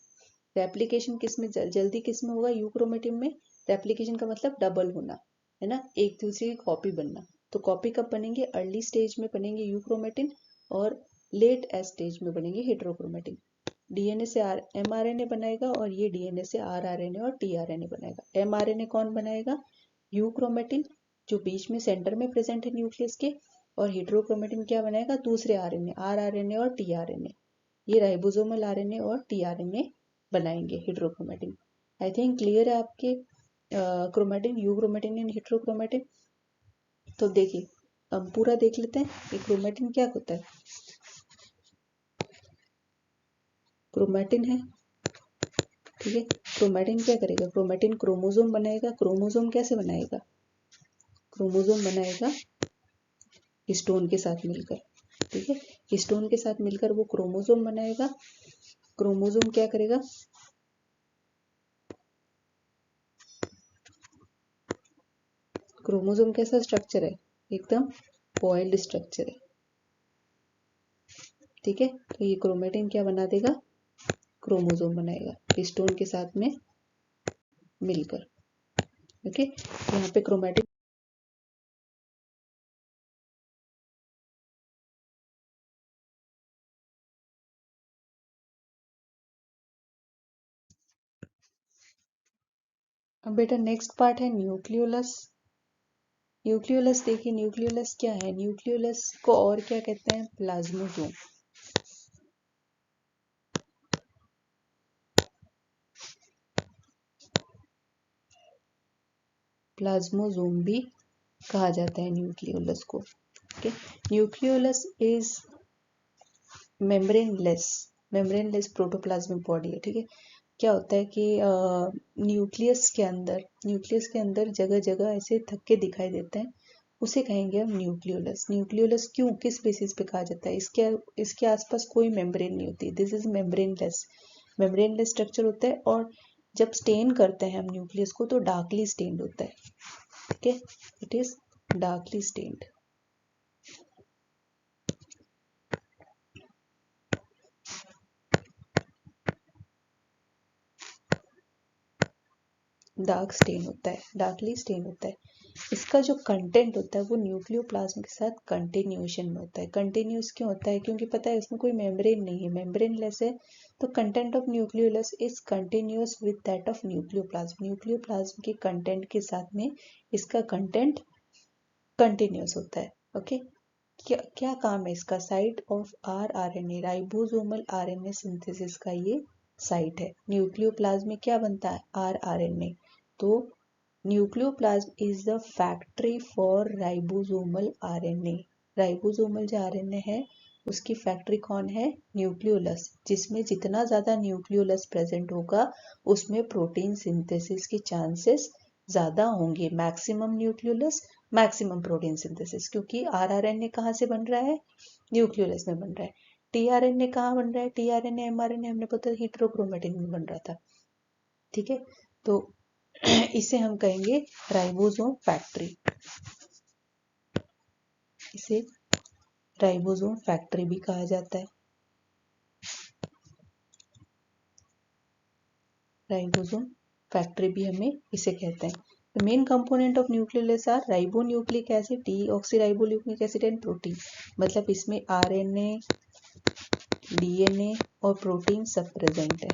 Speaker 1: Replication किस में जल्दी किस में होगा? यूक्रोमेटिन में। रेप्लिकेशन का मतलब डबल होना है ना, एक दूसरे की कॉपी बनना। तो कॉपी कब बनेंगे? अर्ली स्टेज में बनेंगे यूक्रोमेटिन, और लेट एस स्टेज में बनेंगे हेटेरोक्रोमेटिन। डीएनए से एमआरएनए बनाएगा और ये डीएनए से आरआरएनए और टीआरएनए बनाएगा। एमआरएनए कौन बनाएगा? यूक्रोमेटिन, जो बीच में सेंटर में प्रेजेंट है न्यूक्लियस के, और हेटेरोक्रोमेटिन क्या बनाएगा? दूसरे आरएनए, आरआरएनए और टीआरएनए। ये राइबोसोमल आरएनए और टीआरएनए बनाएंगे हेटेरोक्रोमेटिन। आई थिंक क्लियर है आपके क्रोमेटिन, यूक्रोमेटिन एंड हेटेरोक्रोमेटिन। तो देखिए अब पूरा देख लेते हैं कि क्रोमेटिन क्या होता है। क्रोमेटिन है, ठीक है। क्रोमेटिन क्या करेगा? क्रोमेटिन क्रोमोसोम बनाएगा। क्रोमोसोम कैसे बनाएगा? क्रोमोसोम बनाएगा हिस्टोन के साथ मिलकर, ठीक है। हिस्टोन के साथ मिलकर वो क्रोमोसोम बनाएगा। क्रोमोसोम क्या करेगा? क्रोमोसोम कैसा स्ट्रक्चर है? एकदम कॉइल्ड स्ट्रक्चर है, ठीक है। तो ये क्रोमेटिन क्या बना देगा? क्रोमोसोम बनाएगा हिस्टोन के साथ में मिलकर, ओके। यहाँ पे क्रोमेटिन अब बेटा नेक्स्ट पार्ट है न्यूक्लियोलस। न्यूक्लियोलस देखिए, न्यूक्लियोलस क्या है? न्यूक्लियोलस को और क्या कहते हैं? प्लाज्मोसोम। प्लाज्मोसोम भी कहा जाता है न्यूक्लियोलस को, okay. Nucleolus is membraneless protoplasmic body है, ठीक है। क्या होता है कि न्यूक्लियस के अंदर जगह जगह ऐसे थक्के दिखाई देते हैं, उसे कहेंगे हम न्यूक्लियोलस। न्यूक्लियोलस क्यों, किस बेसिस पे कहा जाता है? इसके आसपास कोई मेम्ब्रेन नहीं होती। दिस इज मेम्ब्रेनलेस स्ट्रक्चर होता है। और जब स्टेन करते हैं हम न्यूक्लियस को तो डार्कली स्टेन्ड होता है, ठीक है। It is darkly stained. Darkly stain होता है। इसका जो कंटेंट होता है वो न्यूक्लियोप्लाज्म के साथ कंटिन्यूएशन में होता है। कंटिन्यूस क्यों होता है? क्योंकि पता है इसमें कोई मेम्ब्रेन नहीं है, मेम्ब्रेनलेस है, तो content of nucleolus is continuous with that of nucleoplasm. Nucleoplasm के कंटेंट के साथ में इसका कंटेंट कंटिन्यूअस होता है, ओके। क्या काम है इसका? Site of rRNA, ribosomal RNA synthesis का ये साइट है। न्यूक्लियोप्लाज्म में क्या बनता है? आरआरएनए। तो nucleoplasm is the factory for ribosomal RNA. Ribosomal जो आरएनए है उसकी फैक्ट्री कौन है? न्यूक्लियोलस। जिसमें जितना ज्यादा न्यूक्लियोलस प्रेजेंट होगा उसमें प्रोटीन सिंथेसिस के चांसेस ज्यादा होंगे। Maximum nucleolus, maximum protein synthesis. क्योंकि आरआरएनए कहाँ से बन रहा है? न्यूक्लियोलस में बन रहा है। टीआरएनए कहाँ बन रहा है? टीआरएनए एमआरएनए हमने पता हेटेरोक्रोमेटिन में बन रहा था, ठीक है। तो इसे हम कहेंगे राइबोसोम फैक्ट्री। इसे राइबोसोम फैक्ट्री भी कहा जाता है। राइबोसोम फैक्ट्री भी हमें इसे कहते हैं। The main component of nucleolus are ribonucleic acid, deoxyribonucleic acid and protein। मतलब इसमें आरएनए, डीएनए और प्रोटीन सब प्रेजेंट है।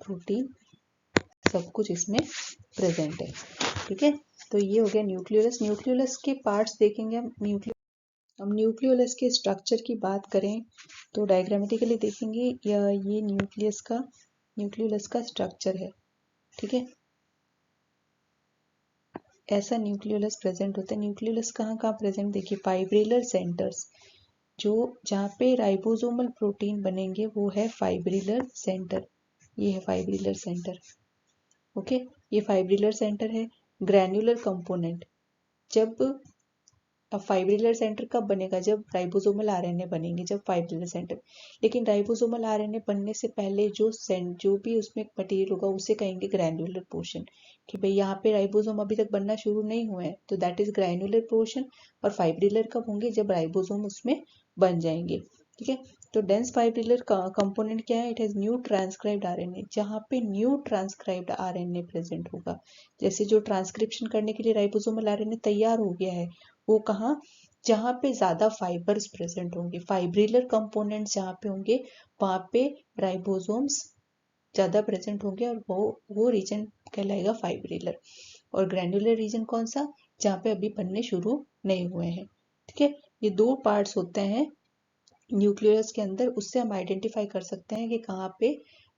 Speaker 1: प्रोटीन सब कुछ इसमें प्रेजेंट है, ठीक है। तो ये हो गया न्यूक्लियोलस। न्यूक्लियोलस के पार्ट्स देखेंगे हम। हम न्यूक्लियोलस के स्ट्रक्चर की बात करें तो डायग्रामेटिकली देखेंगे ये न्यूक्लियोलस का स्ट्रक्चर है, ठीक है। ऐसा न्यूक्लियोलस प्रेजेंट होता है। न्यूक्लियोलस कहाँ कहाँ प्रेजेंट? देखिए फाइब्रिलर सेंटर्स, जो जहाँ पे राइबोसोमल प्रोटीन बनेंगे वो है फाइब्रिलर सेंटर। ये है फाइब्रिलर सेंटर, ओके। ये फाइब्रिलर सेंटर है। ग्रैन्युलर कंपोनेंट, जब अब फाइब्रिलर सेंटर कब बनेगा? जब राइबोसोमल आरएनए बनेंगे, जब फाइब्रिलर सेंटर। लेकिन राइबोसोमल आरएनए बनने से पहले जो भी उसमें मटेरियल होगा उसे कहेंगे ग्रैन्युलर पोर्शन। कि भाई यहाँ पे राइबोसोम अभी तक बनना शुरू नहीं हुए हैं, तो दैट इज ग्रैन्युलर पोर्शन। और फाइब्रिलर कब होंगे? जब राइबोसोम उसमें बन जाएंगे, ठीक है। तो डेंस फाइब्रिलर कंपोनेंट क्या है? It has new transcribed RNA. जहाँ पे न्यू ट्रांसक्राइब्ड आरएनए प्रेजेंट होगा, जैसे जो ट्रांसक्रिप्शन करने के लिए राइबोसोमल आरएनए तैयार हो गया है, वो कहाँ? जहाँ पे ज्यादा फाइबर्स प्रेजेंट होंगे, फाइब्रिलर कंपोनेंट्स जहाँ पे होंगे वहाँ पे राइबोसोम्स ज्यादा प्रेजेंट होंगे और वो रीजन कहलाएगा फाइब्रिलर। और ग्रैन्युलर रीजन कौन सा, जहाँ पे अभी बनने शुरू नहीं हुए हैं। ठीक है, ये दो पार्ट्स होते हैं न्यूक्लियस के अंदर, उससे हम आइडेंटिफाई कर सकते हैं कि कहाँ पे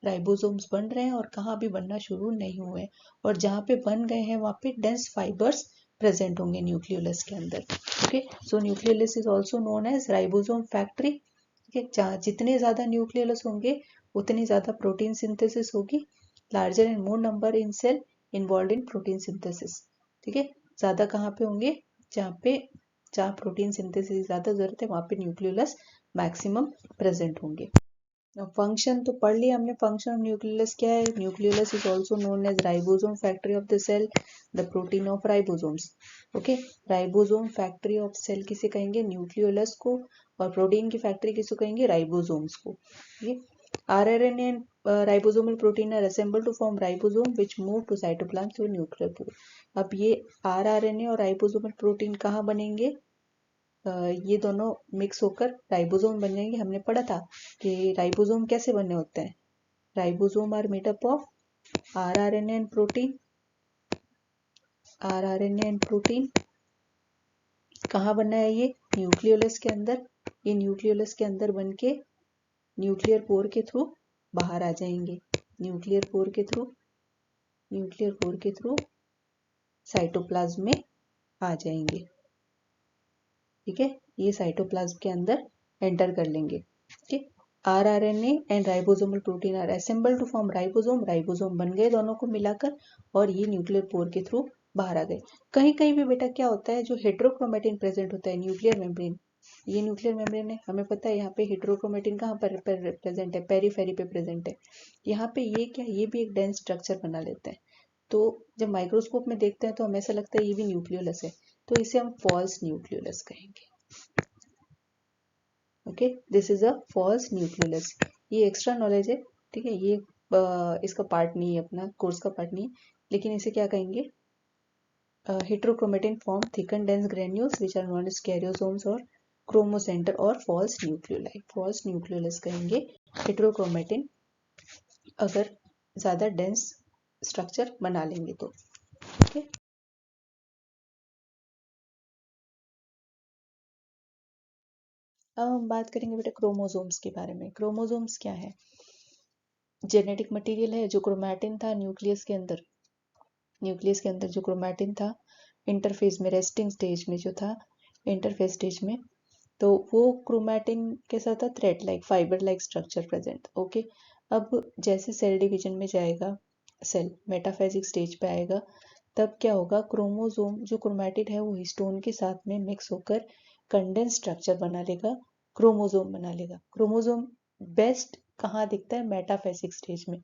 Speaker 1: राइबोसोम्स बन रहे हैं और कहाँ अभी बनना शुरू नहीं हुए हैं। और जहाँ पे बन गए हैं वहाँ पे डेंस फाइबर्स प्रेजेंट होंगे न्यूक्लियोलस के अंदर। Okay, so nucleolus is also known as ribosome factory. ठीक है, जितने ज्यादा न्यूक्लियोलस होंगे उतनी ज्यादा प्रोटीन सिंथेसिस होगी। Larger and more number in cell involve in protein synthesis. ठीक है, ज्यादा कहाँ पे होंगे, जहाँ प्रोटीन सिंथेसिस ज्यादा जरूरत है वहाँ पे न्यूक्लियोलस मैक्सिमम प्रेजेंट होंगे। फंक्शन तो पढ़ लिया हमने, फंक्शन ऑफ न्यूक्लियोलस क्या है, nucleolus is also known as ribosome factory of the cell, the protein of ribosomes. Okay, ribosome factory of cell किसे कहेंगे, न्यूक्लियोलस को, और प्रोटीन की फैक्ट्री किसे कहेंगे, राइबोसोम्स को। ये RNA and ribosomal protein are assembled to form ribosome which move to cytoplasm through nuclear pore। अब ये RNA और राइबोसोमल प्रोटीन कहाँ बनेंगे, ये दोनों मिक्स होकर राइबोसोम बन जाएंगे। हमने पढ़ा था कि राइबोसोम कैसे बने होते हैं, ribosome are made up of RNA and protein, RNA and protein. कहाँ बनना है ये, न्यूक्लियोलस के अंदर। ये न्यूक्लियोलस के अंदर बन के न्यूक्लियर पोर के थ्रू बाहर आ जाएंगे, न्यूक्लियर पोर के थ्रू, न्यूक्लियर पोर के थ्रू साइटोप्लाज्म में आ जाएंगे। ठीक है, ये साइटोप्लाज्म के अंदर एंटर कर लेंगे। ठीक, RNA and ribosomal protein are assemble to form ribosome, ribosome बन गए दोनों को मिलाकर और ये न्यूक्लियर पोर के थ्रू बाहर आ गए। कहीं कहीं भी बेटा क्या होता है, जो हेट्रोक्रोमेटिन प्रेजेंट होता है न्यूक्लियर मेम्ब्रेन, ये न्यूक्लियर मेम्ब्रेन है, हमें पता है यहाँ पे हेट्रोक्रोमेटिन कहाँ पर प्रेजेंट है, पेरीफेरी पे प्रेजेंट है। यहाँ पे ये क्या, ये भी एक डेंस स्ट्रक्चर बना लेते हैं। तो जब माइक्रोस्कोप में देखते हैं तो हमें ऐसा लगता है ये भी न्यूक्लियोलस है, तो इसे हम फॉल्स न्यूक्लियोलस कहेंगे। Okay, this is a false nucleolus. ये एक्स्ट्रा नॉलेज है, ठीक है, ये इसका पार्ट नहीं है, अपना कोर्स का पार्ट नहीं है, लेकिन इसे क्या कहेंगे, heterochromatin form thick and dense granules which are known as karyosomes और क्रोमोसेंटर और फॉल्स न्यूक्लियोलाई, फॉल्स न्यूक्लियोलस कहेंगे हेट्रोक्रोमेटिन अगर ज्यादा डेंस स्ट्रक्चर बना लेंगे तो। ओके, अब हम बात करेंगे बेटा क्रोमोसोम्स के बारे में। क्रोमोसोम्स क्या है, जेनेटिक मटेरियल है जो क्रोमैटिन था न्यूक्लियस के अंदर, न्यूक्लियस के अंदर जो क्रोमैटिन था इंटरफेस में, रेस्टिंग स्टेज में जो था, इंटरफेस स्टेज में, तो वो क्रोमैटिन कैसा था, thread like, fibre like structure present. Okay, अब जैसे सेल डिवीजन में जाएगा, सेल मेटाफेजिक स्टेज पे आएगा, तब क्या होगा, क्रोमोसोम जो क्रोमैटिड है वो हिस्टोन के साथ में मिक्स होकर कंडेंस स्ट्रक्चर बना लेगा, क्रोमोसोम बना लेगा। क्रोमोसोम बेस्ट कहाँ दिखता है, मेटाफेजिक स्टेज में।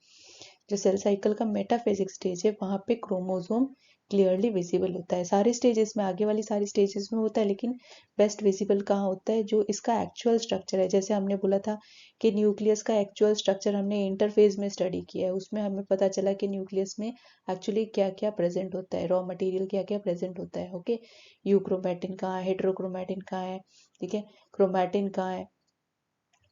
Speaker 1: जो सेल साइकिल का मेटाफेजिक स्टेज है वहां पे क्रोमोसोम क्लियरली विजिबल होता है। सारे स्टेजेस में, आगे वाली सारी स्टेजेस में होता है, लेकिन बेस्ट विजिबल कहाँ होता है, जो इसका एक्चुअल स्ट्रक्चर है। जैसे हमने बोला था कि न्यूक्लियस का एक्चुअल स्ट्रक्चर हमने इंटरफेज में स्टडी किया है, उसमें हमें पता चला कि न्यूक्लियस में एक्चुअली क्या क्या प्रेजेंट होता है, रॉ मटेरियल क्या क्या प्रेजेंट होता है। ओके, यूक्रोमैटिन कहाँ है, हेट्रोक्रोमैटिन कहाँ है, ठीक है, क्रोमैटिन कहाँ है।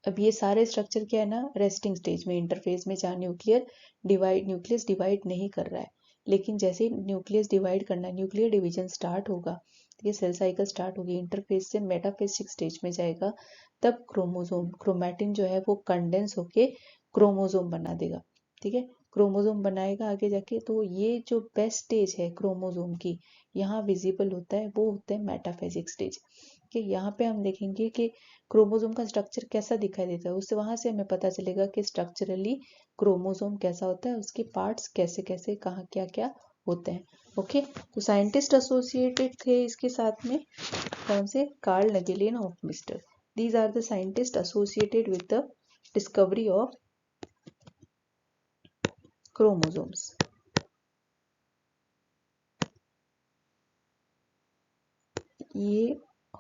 Speaker 1: अब ये सारे स्ट्रक्चर क्या है ना, रेस्टिंग स्टेज में, इंटरफेज में, जहाँ न्यूक्लियस डिवाइड नहीं कर रहा है। लेकिन जैसे न्यूक्लियस डिवाइड करना, न्यूक्लियर डिवीजन स्टार्ट होगा, ये सेल साइकिल स्टार्ट होगी, इंटरफेज से मेटाफेजिक स्टेज में जाएगा, तब क्रोमोसोम, क्रोमैटिन जो है वो कंडेंस होके क्रोमोसोम बना देगा। ठीक है, क्रोमोसोम बनाएगा आगे जाके, तो ये जो बेस्ट स्टेज है क्रोमोसोम की, यहाँ विजिबल होता है, वो होता है मेटाफेजिक स्टेज। कि यहाँ पे हम देखेंगे कि क्रोमोसोम का स्ट्रक्चर कैसा दिखाई देता है, उससे वहां से हमें पता चलेगा कि स्ट्रक्चरली क्रोमोसोम कैसा होता है, उसके पार्ट्स कैसे कैसे कहाँ क्या क्या होते हैं। ओके, तो साइंटिस्ट एसोसिएटेड थे इसके साथ में कौन से, Karl Nageli, Hofmeister, these are the scientist associated with the discovery of chromosomes. ये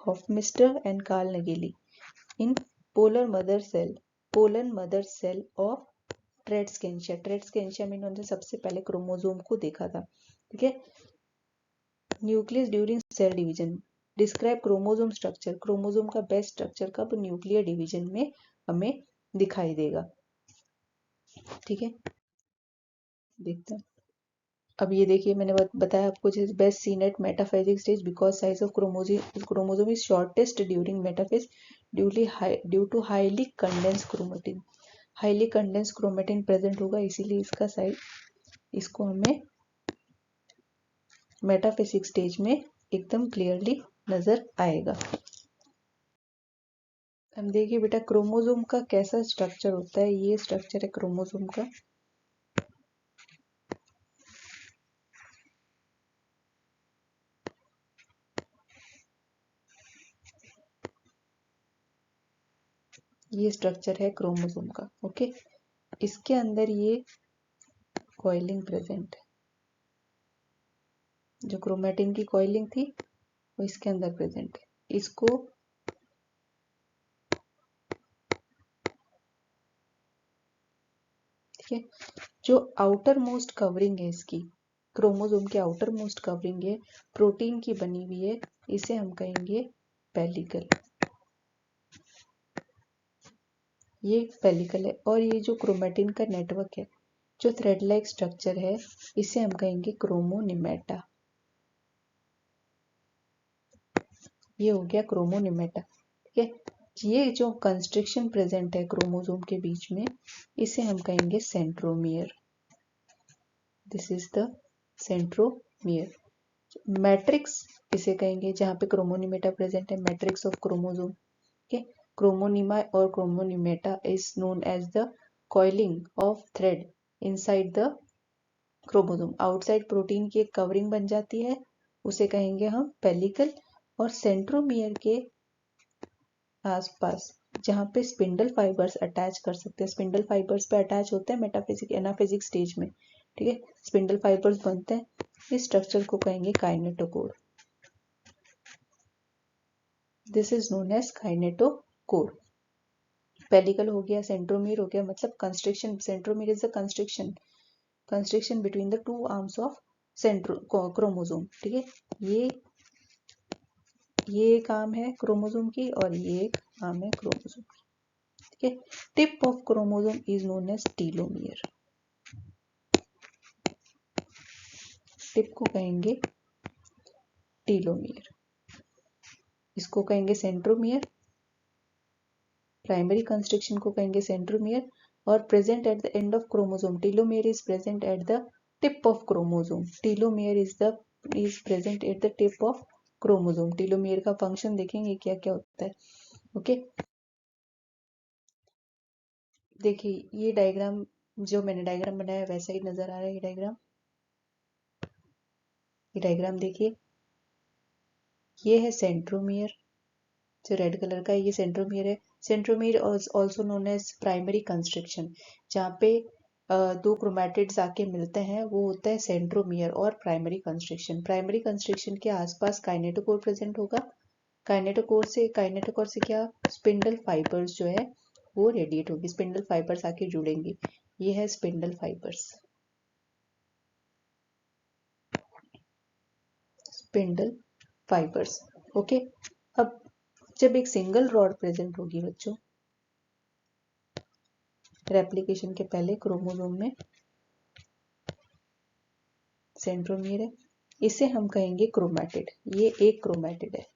Speaker 1: Hofmeister and Karl Nageli in pollen mother cell of Tradescantia, Tradescantia में इन्होंने सबसे पहले क्रोमोसोम को देखा था। ठीक है, nucleus during cell division, describe chromosome structure, chromosome का बेस्ट स्ट्रक्चर कब न्यूक्लियर डिवीजन में हमें दिखाई देगा। ठीक है, देखते हैं। अब ये देखिए मैंने बताया आपको, जैसे best seen at metaphasic stage because size of chromosome is shortest during metaphase due to highly condense chromatin, highly condense chromatin present होगा, इसीलिए इसका साइज, इसको हमें मेटाफेजिक स्टेज में एकदम क्लियरली नजर आएगा। हम देखिए बेटा क्रोमोसोम का कैसा स्ट्रक्चर होता है, ये स्ट्रक्चर है क्रोमोसोम का। ये स्ट्रक्चर है क्रोमोसोम का। ओके, इसके अंदर ये कॉइलिंग प्रेजेंट है, जो क्रोमेटिन की कॉइलिंग थी वो इसके अंदर प्रेजेंट है। इसको ठीक है, जो आउटर मोस्ट कवरिंग है इसकी, क्रोमोसोम की आउटर मोस्ट कवरिंग है, प्रोटीन की बनी हुई है, इसे हम कहेंगे पेलिकल। ये पेलिकल है। और ये जो क्रोमेटिन का नेटवर्क है, जो थ्रेड लाइक स्ट्रक्चर है, इसे हम कहेंगे क्रोमोनिमेटा। ये हो गया क्रोमोनिमेटा। ठीक है, ये जो कंस्ट्रिक्शन प्रेजेंट है क्रोमोसोम के बीच में, इसे हम कहेंगे centromere. This is the centromere. Matrix इसे कहेंगे, जहां पे क्रोमोनिमेटा प्रेजेंट है, matrix of chromosome. okay, chromonema और chromonemata is known as the coiling of thread inside the chromosome. Outside protein की एक कवरिंग बन जाती है, उसे कहेंगे हम पेलिकल। और सेंट्रोमियर के आसपास जहां पे स्पिंडल फाइबर्स अटैच कर सकते हैं, स्पिंडल फाइबर्स पे अटैच होते हैं मेटाफिजिक एनाफिजिक स्टेज में। ठीक है, स्पिंडल फाइबर्स बनते हैं, इस स्ट्रक्चर को कहेंगे kinetochore. This is known as kinetochore. Pellicle हो गया, सेंट्रोमियर हो गया, मतलब constriction, centromere is the constriction between the two arms of chromosome. ठीक है, ये एक आर्म है क्रोमोसोम की और ये एक आर्म है क्रोमोसोम की। ठीक है, tip of chromosome is known as telomere. Tip को कहेंगे टीलोमियर, इसको कहेंगे सेंट्रोमियर, प्राइमरी कंस्ट्रिक्शन को कहेंगे सेंट्रोमियर। और present at the end of chromosome, telomere is present at the tip of chromosome. Telomere is present at the tip of chromosome. Telomere का function देखेंगे क्या क्या होता है। ओके, देखिए ये डायग्राम, जो मैंने डायग्राम बनाया वैसा ही नजर आ रहा है। ये डायग्राम देखिए, ये है सेंट्रोमियर, जो रेड कलर का है, ये सेंट्रोमियर है। Centromere also known as primary constriction, जहाँ पे दो क्रोमैटिड्स आके मिलते हैं, वो होता है सेंट्रोमियर और प्राइमरी कंस्ट्रिक्शन। प्राइमरी कंस्ट्रिक्शन के आसपास काइनेटोकोर प्रेजेंट होगा। काइनेटोकोर से क्या, स्पिंडल फाइबर्स जो है वो रेडिएट होगी, स्पिंडल फाइबर्स आके जुड़ेंगी। ये है spindle fibres, spindle fibres. Okay, अब जब एक सिंगल रॉड प्रेजेंट होगी बच्चों, रेप्लिकेशन के पहले क्रोमोसोम में, सेंट्रोमियर है, इसे हम कहेंगे क्रोमैटिड। ये एक क्रोमैटिड है।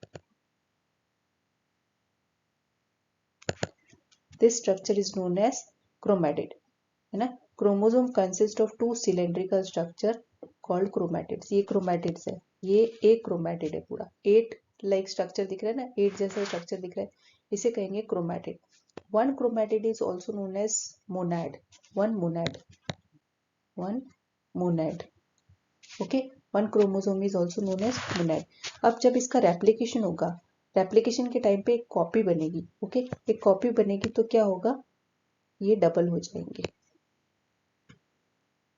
Speaker 1: This structure is known as chromatid, है ना। Chromosome consist of two cylindrical structure called chromatids. ये क्रोमैटिड्स है, ये एक क्रोमैटिड है पूरा, 8 लाइक स्ट्रक्चर दिख रहा है ना, 8 जैसा स्ट्रक्चर दिख रहा है, इसे कहेंगे chromatid. One chromatid is also known as monad. One monad, one monad. Okay, one chromosome is also known as monad. अब जब इसका रेप्लिकेशन होगा, रेप्लिकेशन के टाइम पे एक कॉपी बनेगी। ओके, एक कॉपी बनेगी तो क्या होगा, ये डबल हो जाएंगे।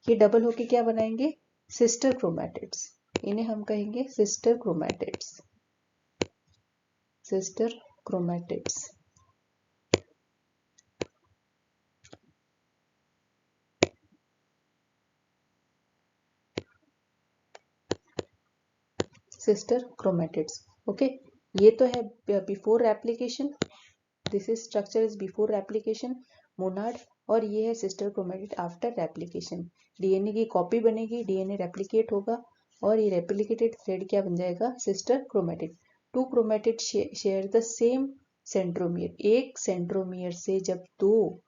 Speaker 1: ये डबल होके क्या बनाएंगे, सिस्टर क्रोमैटिड्स। इन्हें हम कहेंगे sister chromatids, sister chromatids. Sister chromatids. Okay, ये तो है before replication, this is structure is before replication monad, और ये है sister chromatid after replication. DNA की कॉपी बनेगी, डीएनए रेप्लिकेट होगा और ये रेप्लिकेटेड थ्रेड क्या बन जाएगा, sister chromatid. Two chromatid share the same centromere, एक सेंट्रोमियर से जब दो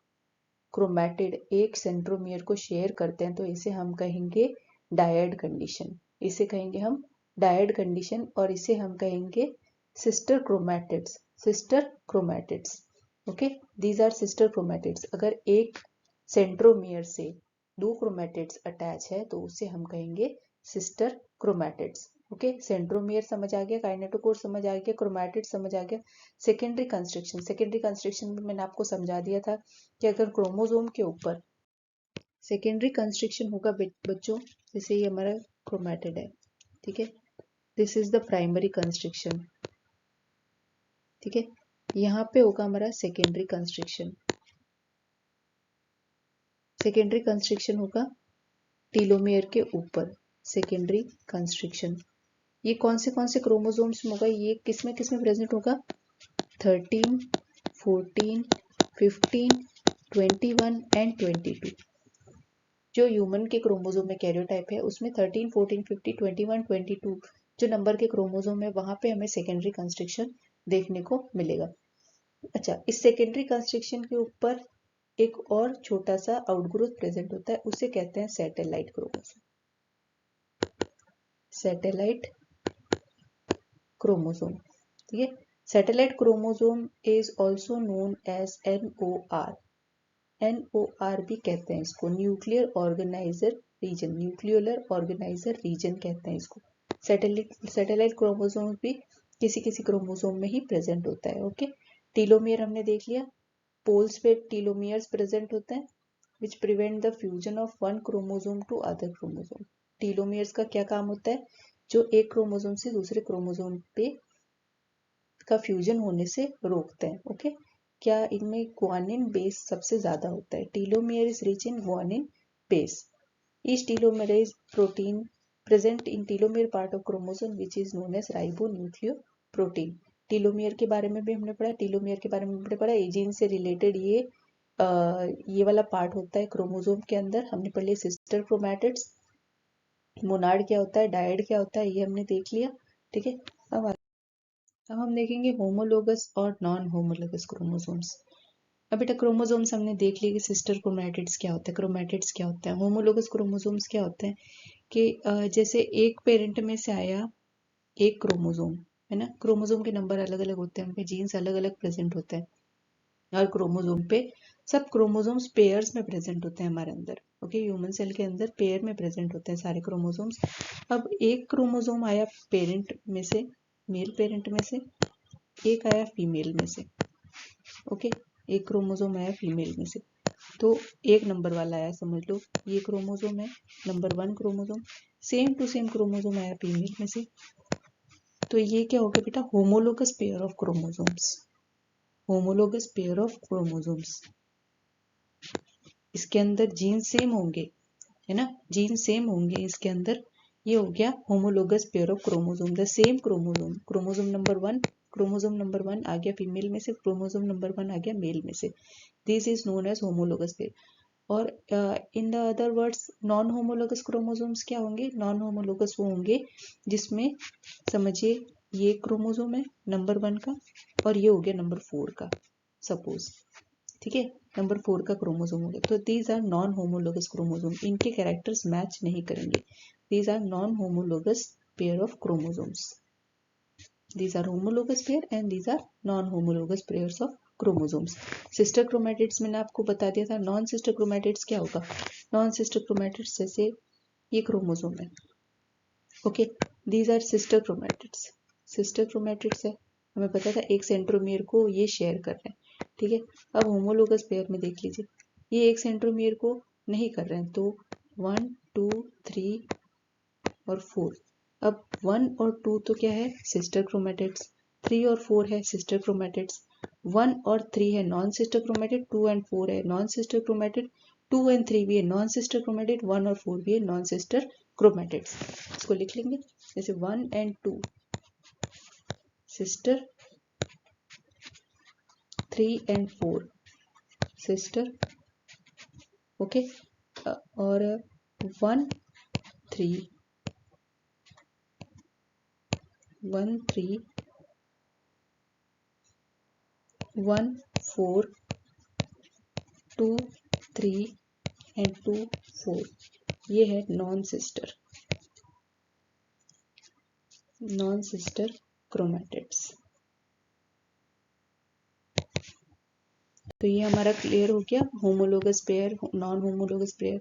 Speaker 1: क्रोमैटिड एक सेंट्रोमियर को शेयर करते हैं तो इसे हम कहेंगे डायड कंडीशन, इसे कहेंगे हम डायड कंडीशन, और इसे हम कहेंगे sister chromatids, sister chromatids. Okay, these are sister chromatids. अगर एक सेंट्रोमियर से दो क्रोमैटिड्स अटैच है तो उसे हम कहेंगे सिस्टर क्रोमैटिड्स। ओके, सेंट्रोमियर समझ आ गया, काइनेटोकोर समझ आ गया, क्रोमैटिड समझ आ गया। सेकेंडरी कंस्ट्रक्शन, सेकेंडरी कंस्ट्रक्शन में मैंने आपको समझा दिया था कि अगर क्रोमोसोम के ऊपर सेकेंडरी कंस्ट्रक्शन होगा बच्चों, जैसे ये हमारा क्रोमैटिड है, ठीक है, this is the primary constriction, ठीक है, यहाँ पे होगा हमारा सेकेंडरी कंस्ट्रक्शन। सेकेंडरी कंस्ट्रक्शन होगा टीलोमियर के ऊपर, सेकेंडरी कंस्ट्रक्शन। ये कौन से क्रोमोसोम्स में होगा, ये किस में प्रेजेंट होगा, 13, 14, 15, 21 एंड 22। जो ह्यूमन के क्रोमोसोम में कैरियोटाइप है उसमें 13, 14, 15, 21, 22 जो नंबर के क्रोमोसोम है वहां पे हमें सेकेंडरी कंस्ट्रक्शन देखने को मिलेगा। अच्छा, इस सेकेंडरी कंस्ट्रक्शन के ऊपर एक और छोटा सा आउटग्रोथ प्रेजेंट होता है, उसे कहते हैं सैटेलाइट क्रोमोसोम, सैटेलाइट क्रोमोसोम, ठीक है। Satellite chromosome is also known as NOR, NOR भी कहते हैं इसको, nuclear organiser region, nucleolar organiser region कहते हैं इसको। सैटेलाइट क्रोमोसोम भी किसी क्रोमोसोम में ही प्रेजेंट होता है। ओके, टीलोमियर हमने देख लिया, पोल्स पे टीलोमियर्स प्रेजेंट होते हैं which prevent the fusion of one chromosome to other chromosome. Telomeres का क्या काम होता है, जो एक क्रोमोसोम से दूसरे क्रोमोसोम पे का फ्यूजन होने से रोकते हैं। ओके, क्या इनमें ग्वानिन बेस सबसे ज्यादा होता है, telomere is rich in guanine base. Each telomere is protein present in telomere part of chromosome which is known as ribonucleoprotein. Telomere के बारे में भी हमने पढ़ा, टीलोमियर के बारे में हमने पढ़ा, एजीन से रिलेटेड ये वाला पार्ट होता है क्रोमोसोम के अंदर। हमने पढ़ लिया सिस्टर क्रोमैटिड्स, मोनाड क्या होता है, डायड क्या होता है, ये हमने देख लिया, ठीक है। अब हम देखेंगे होमोलोगस और नॉन होमोलोगस क्रोमोसोम्स। अब बेटा क्रोमोसोम्स हमने देख लिए कि सिस्टर क्रोमैटिड्स क्या होता है, क्रोमैटिड्स क्या होता है, होमोलोगस क्रोमोसोम्स क्या होते हैं कि जैसे एक पेरेंट में से आया एक क्रोमोसोम, है ना, क्रोमोसोम के नंबर अलग अलग होते हैं, उनके जीन्स अलग अलग प्रेजेंट होते हैं, हर क्रोमोसोम पे सब क्रोमोसोम्स पेयर्स में प्रेजेंट होते हैं हमारे अंदर। ओके, ह्यूमन सेल के अंदर पेयर में प्रेजेंट होते हैं सारे क्रोमोसोम्स। अब एक क्रोमोसोम आया पेरेंट में से, मेल पेरेंट में से, एक आया फीमेल में से। ओके, एक क्रोमोसोम आया फीमेल में से, तो एक नंबर वाला आया, समझ लो ये क्रोमोसोम है number 1 chromosome, same to same chromosome आया फीमेल में से, तो ये क्या हो गया बेटा, homologous pair of chromosomes, homologous pair of chromosomes. इसके अंदर जीन सेम होंगे, है ना, जीन सेम होंगे इसके अंदर, ये हो गया homologous pair of chromosome. The same chromosome, chromosome number 1 आ गया फीमेल में से, क्रोमोसोम नंबर 1 आ गया मेल में से, this is known as homologous pair. और in the other words non homologous chromosomes क्या होंगे, नॉन होमोलोगस वो होंगे जिसमें समझिए ये क्रोमोसोम है नंबर 1 का और ये हो गया नंबर 4 का, सपोज, ठीक है, नंबर 4 का क्रोमोसोम हो गया, तो these are non homologous chromosome, इनके कैरेक्टर्स मैच नहीं करेंगे, these are non homologous pair of chromosomes, these are homologous pair and these are non homologous pairs of chromosomes. Sister chromatids मैंने आपको बता दिया था, नॉन सिस्टर क्रोमैटिड्स क्या होगा, नॉन सिस्टर क्रोमैटिड्स जैसे ये क्रोमोसोम है, okay, these are sister chromatids, sister chromatids है, हमें पता था एक सेंट्रोमियर को ये शेयर कर रहे हैं, ठीक है। अब होमोलोगस पेयर में देख लीजिए, ये एक सेंट्रोमियर को नहीं कर रहे हैं, तो 1, 2, 3 और 4, अब 1 और 2 तो क्या है, सिस्टर क्रोमैटिड्स, 3 और 4 है सिस्टर क्रोमैटिड्स, 1 और 3 है नॉन सिस्टर क्रोमैटिड, 2 एंड 4 है नॉन सिस्टर क्रोमैटिड, 2 एंड 3 भी है नॉन सिस्टर क्रोमैटिड, 1 और 4 भी है नॉन सिस्टर क्रोमैटिड्स। इसको लिख लेंगे, जैसे 1 and 2 sister, 3 and 4 sister, okay, और 1 3 1 3 1 4 2 3 and 2 4, ये है नॉन सिस्टर क्रोमैटिड्स। तो ये हमारा क्लियर हो गया homologous pair, non homologous pair,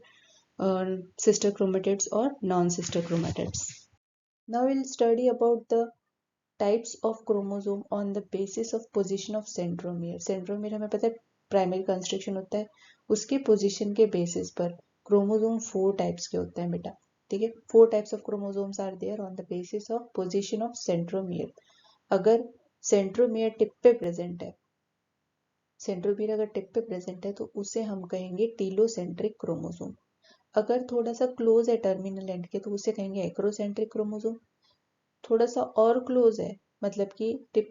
Speaker 1: sister chromatids और non sister chromatids. Now will study about the types of chromosome on the basis of position of centromere. Centromere हमें पता है प्राइमरी कंस्ट्रक्शन होता है, उसके पोजीशन के बेसिस पर क्रोमोसोम 4 टाइप्स के होते हैं बेटा, ठीक है। 4 types of chromosomes are there on the basis of position of centromere. अगर सेंट्रोमियर टिप पे प्रेजेंट है, सेंट्रोमियर अगर टिप पे प्रेजेंट है तो उसे हम कहेंगे टीलोसेंट्रिक क्रोमोसोम। अगर थोड़ा सा क्लोज है टर्मिनल एंड के तो उसे कहेंगे एक्रोसेंट्रिक क्रोमोसोम। थोड़ा सा और क्लोज है, मतलब कि टिप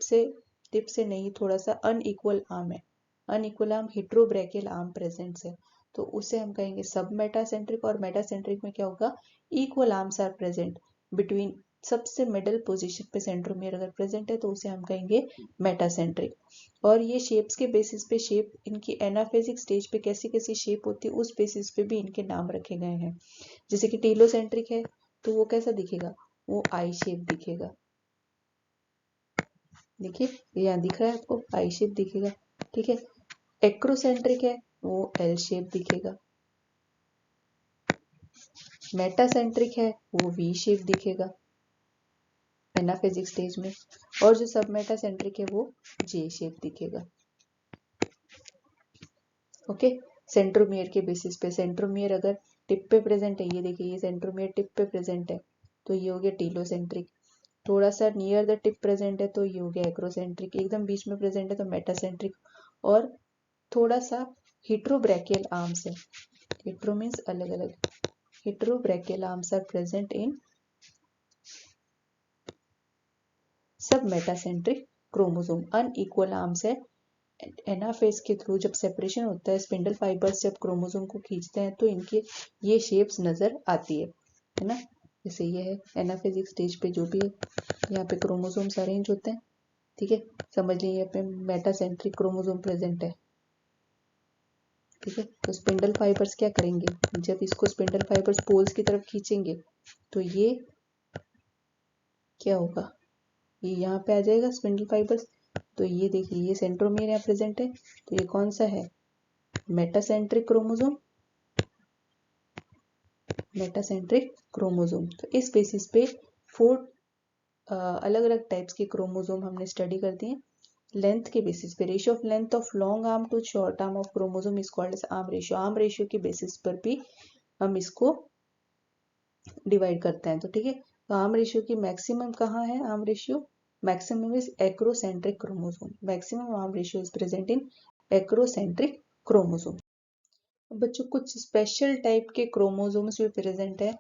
Speaker 1: से नहीं, थोड़ा सा अनइक्वल आर्म है, अनइक्वल आर्म हेट्रोब्रैकियल आर्म प्रेजेंट है, तो उसे हम कहेंगे सब मेटासेंट्रिक। और मेटासेंट्रिक में क्या होगा, equal arms are present between, सबसे मिडल पोजीशन पे सेंट्रोमियर अगर प्रेजेंट है तो उसे हम कहेंगे मेटासेंट्रिक। और ये शेप्स के बेसिस पे, शेप इनकी एनाफेजिक स्टेज पे कैसी कैसी शेप होती है उस बेसिस पे भी इनके नाम रखे गए हैं। जैसे कि टीलोसेंट्रिक है तो वो कैसा दिखेगा, वो आई शेप दिखेगा, देखिए यहाँ दिख रहा है आपको, आई शेप दिखेगा, ठीक है। एक्रोसेंट्रिक है वो एल शेप दिखेगा, मेटासेंट्रिक है वो वी शेप दिखेगा एनाफेजिक स्टेज में, और जो सब मेटासेंट्रिक है वो जे शेप दिखेगा, ओके। सेंट्रोमियर के बेसिस पे, सेंट्रोमियर अगर टिप पे प्रेजेंट है, ये देखिए ये सेंट्रोमियर टिप पे प्रेजेंट है तो ये हो गया टीलोसेंट्रिक। थोड़ा सा नियर द टिप प्रेजेंट है तो ये हो गया एक्रोसेंट्रिक, एकदम बीच में प्रेजेंट है तो मेटासेंट्रिक। और थोड़ा सा हेट्रोब्रैकियल आर्म्स है, हेट्रो मीन्स अलग अलग, हेट्रोब्रैकियल आर्म्स आर प्रेजेंट इन सब मेटासेंट्रिक क्रोमोसोम। अनइक्वल आर्म्स है, एनाफेज के थ्रू जब सेपरेशन होता है, स्पिंडल फाइबर्स जब क्रोमोसोम को खींचते हैं तो इनके ये शेप्स नजर आती है ना। जैसे ये है एनाफेजिक स्टेज पे जो भी है, यहाँ पे क्रोमोसोम्स अरेंज होते हैं, ठीक है। समझ लीजिए यहाँ पे मेटासेंट्रिक क्रोमोसोम प्रेजेंट है, ठीक है। तो स्पिंडल फाइबर्स क्या करेंगे, जब इसको स्पिंडल फाइबर्स पोल्स की तरफ खींचेंगे तो ये क्या होगा, ये यहाँ पे आ जाएगा स्पिंडल फाइबर्स। तो ये देखिए ये सेंट्रोमियर यहाँ प्रेजेंट है तो ये कौन सा है, मेटासेंट्रिक क्रोमोसोम, मेटासेंट्रिक क्रोमोसोम। तो इस बेसिस पे 4 अलग अलग टाइप्स के क्रोमोसोम हमने स्टडी कर दिए। लेंथ के बेसिस पे, ratio of length of long arm to short arm of chromosome is called as arm ratio. Arm ratio के बेसिस पर भी हम इसको डिवाइड करते हैं, तो ठीक है। तो आर्म रेशियो की मैक्सिमम कहाँ है, arm ratio maximum is acrocentric chromosome, maximum arm ratio is present in acrocentric chromosome. बच्चों कुछ स्पेशल टाइप के क्रोमोसोम्स भी प्रेजेंट है,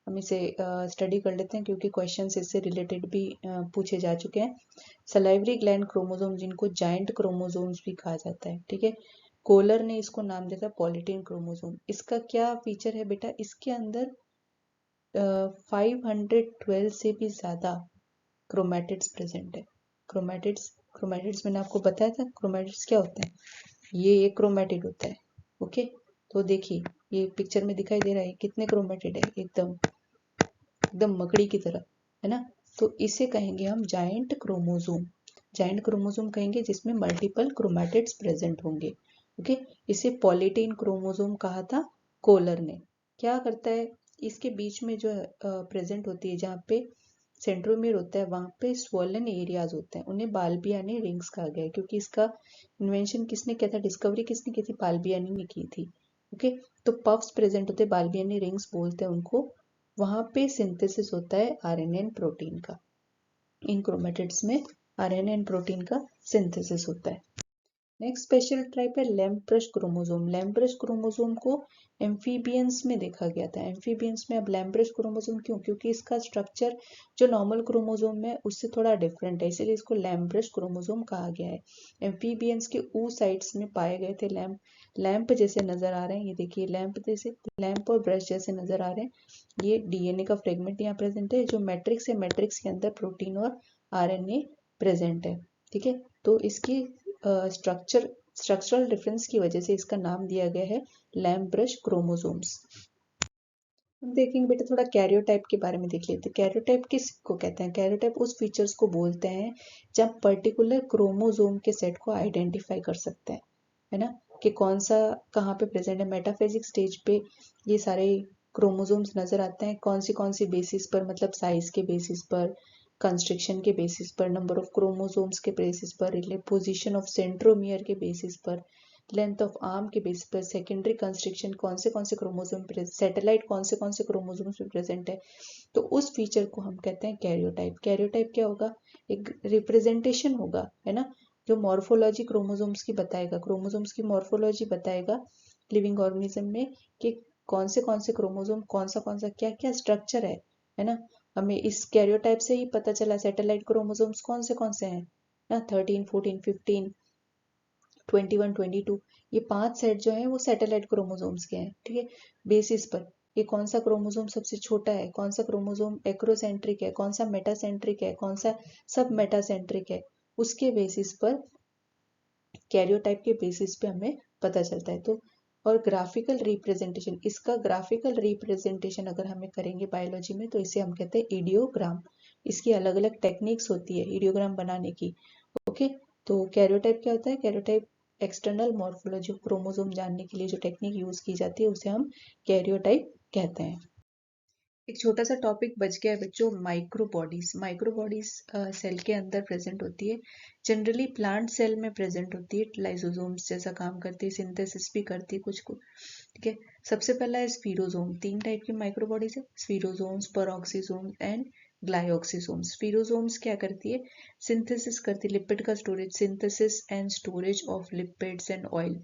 Speaker 1: हम इसे स्टडी कर लेते हैं क्योंकि क्वेश्चंस इससे रिलेटेड भी पूछे जा चुके हैं। सलाइवरी ग्लैंड क्रोमोसोम जिनको जाइंट क्रोमोसोम्स भी कहा जाता है, ठीक है। कोलर ने इसको नाम दिया था पॉलीटीन क्रोमोसोम। इसका क्या फीचर है बेटा, इसके अंदर 512 से भी ज्यादा क्रोमैटिड्स प्रेजेंट है। क्रोमैटिड्स मैंने आपको बताया था, क्रोमैटिड्स क्या होता है, ये एक क्रोमैटिड होता है, ओके। तो देखिए ये पिक्चर में दिखाई दे रहा है कितने क्रोमैटिड है, एकदम एकदम मकड़ी की तरह, है ना। तो इसे कहेंगे हम जायंट क्रोमोसोम, जायंट क्रोमोसोम कहेंगे जिसमें मल्टीपल क्रोमैटिड्स प्रेजेंट होंगे, ओके। इसे पॉलीटीन क्रोमोसोम कहा था कोलर ने। क्या करता है, इसके बीच में जो प्रेजेंट होती है, जहाँ पे सेंट्रोमियर होता है वहां पे स्वोलन एरियाज होते हैं, उन्हें बाल्बियानी रिंग्स कहा गया है क्योंकि इसका इन्वेंशन किसने किया था, डिस्कवरी किसने की थी, बाल्बियानी ने की थी, ओके। तो पफ्स प्रेजेंट होते हैं, बाल्बियानी रिंग्स बोलते हैं उनको, वहां पे सिंथेसिस होता है आरएनए एंड प्रोटीन का, इन क्रोमैटिड्स में आरएनए एंड प्रोटीन का सिंथेसिस होता है। नेक्स्ट स्पेशल टाइप है लैम्प्रश क्रोमोसोम। लैम्प्रश क्रोमोसोम को एम्फीबियंस में देखा गया था। एम्फीबियंस में अब लैम्प्रश क्रोमोसोम क्यों? क्योंकि इसका स्ट्रक्चर जो नॉर्मल क्रोमोसोम है उससे थोड़ा डिफरेंट है, इसीलिए इसको लैम्प्रश क्रोमोसोम कहा गया है। एम्फीबियंस के ऊ साइड्स में पाए गए थे लैंप जैसे नजर आ रहे हैं, ये देखिए लैंप जैसे, लैंप और ब्रश जैसे नजर आ रहे हैं। ये डीएनए का फ्रेगमेंट यहाँ प्रेजेंट है, जो मैट्रिक्स है, मैट्रिक्स के अंदर प्रोटीन और आरएनए प्रेजेंट है। ठीक है, तो इसकी स्ट्रक्चरल डिफरेंस की वजह से इसका नाम दिया गया है लैम्ब्रश क्रोमोसोम्स। हम देखेंगे बेटा थोड़ा कैरियोटाइप के बारे में देख लेते हैं। कैरियोटाइप किसको कहते हैं? कैरियोटाइप उस फीचर्स को बोलते हैं जब पर्टिकुलर क्रोमोसोम के सेट को आइडेंटिफाई कर सकते हैं, है ना, कि कौन सा कहाँ पे प्रेजेंट है। मेटाफेजिक स्टेज पे ये सारे क्रोमोसोम्स नजर आते हैं, कौन सी बेसिस पर, मतलब साइज के बेसिस पर, कंस्ट्रक्शन के बेसिस पर, नंबर ऑफ क्रोमोसोम्स के बेसिस पर, पोजीशन ऑफ सेंट्रोमियर के बेसिस पर, लेंथ ऑफ आर्म के बेसिस पर, सेकेंडरी कंस्ट्रक्शन कौन से क्रोमोसोम, सैटेलाइट कौन से क्रोमोसोम्स में प्रेजेंट है। तो उस फीचर को हम कहते हैं कैरियोटाइप। कैरियोटाइप क्या होगा? एक रिप्रेजेंटेशन होगा, है ना, जो मॉर्फोलॉजी क्रोमोसोम्स की बताएगा, क्रोमोसोम्स की मॉर्फोलॉजी बताएगा लिविंग ऑर्गेनिज्म में, कि कौन से क्रोमोसोम कौन सा क्या क्या स्ट्रक्चर है ना। हमें इस कैरियोटाइप से ही पता चला सैटेलाइट क्रोमोसोम्स कौन से हैं ना, 13, 14, 15, 21, 22, ये 5 सेट जो है वो सैटेलाइट क्रोमोसोम्स के हैं। ठीक है, बेसिस पर ये कौन सा क्रोमोसोम सबसे छोटा है, कौन सा क्रोमोसोम एक्रोसेंट्रिक है, कौन सा मेटासेंट्रिक है, कौन सा सब मेटासेंट्रिक है, उसके बेसिस पर, कैरियोटाइप के बेसिस पे हमें पता चलता है। तो और ग्राफिकल रिप्रेजेंटेशन, इसका ग्राफिकल रिप्रेजेंटेशन अगर हमें करेंगे बायोलॉजी में तो इसे हम कहते हैं इडियोग्राम। इसकी अलग अलग टेक्निक्स होती है इडियोग्राम बनाने की। ओके, तो कैरियोटाइप क्या होता है? कैरियोटाइप एक्सटर्नल मॉर्फोलॉजी क्रोमोसोम जानने के लिए जो टेक्निक यूज की जाती है उसे हम कैरियोटाइप कहते हैं। एक छोटा सा टॉपिक बच गया है बच्चों, माइक्रोबॉडीज। माइक्रोबॉडीज सेल के अंदर प्रेजेंट होती है, जनरली प्लांट सेल में प्रेजेंट होती है, लाइसोसोम्स जैसा काम करती है, सिंथेसिस भी करती है कुछ को। ठीक है, सबसे पहला है स्पीरोसोम। 3 टाइप की माइक्रोबॉडीज है, स्पीरोसोम्स, पेरोक्सीसोम्स एंड ग्लाइओक्सीसोम्स। स्पीरोसोम्स क्या करती है? सिंथेसिस करती है, लिपिड का storage, synthesis and storage of lipids and oil.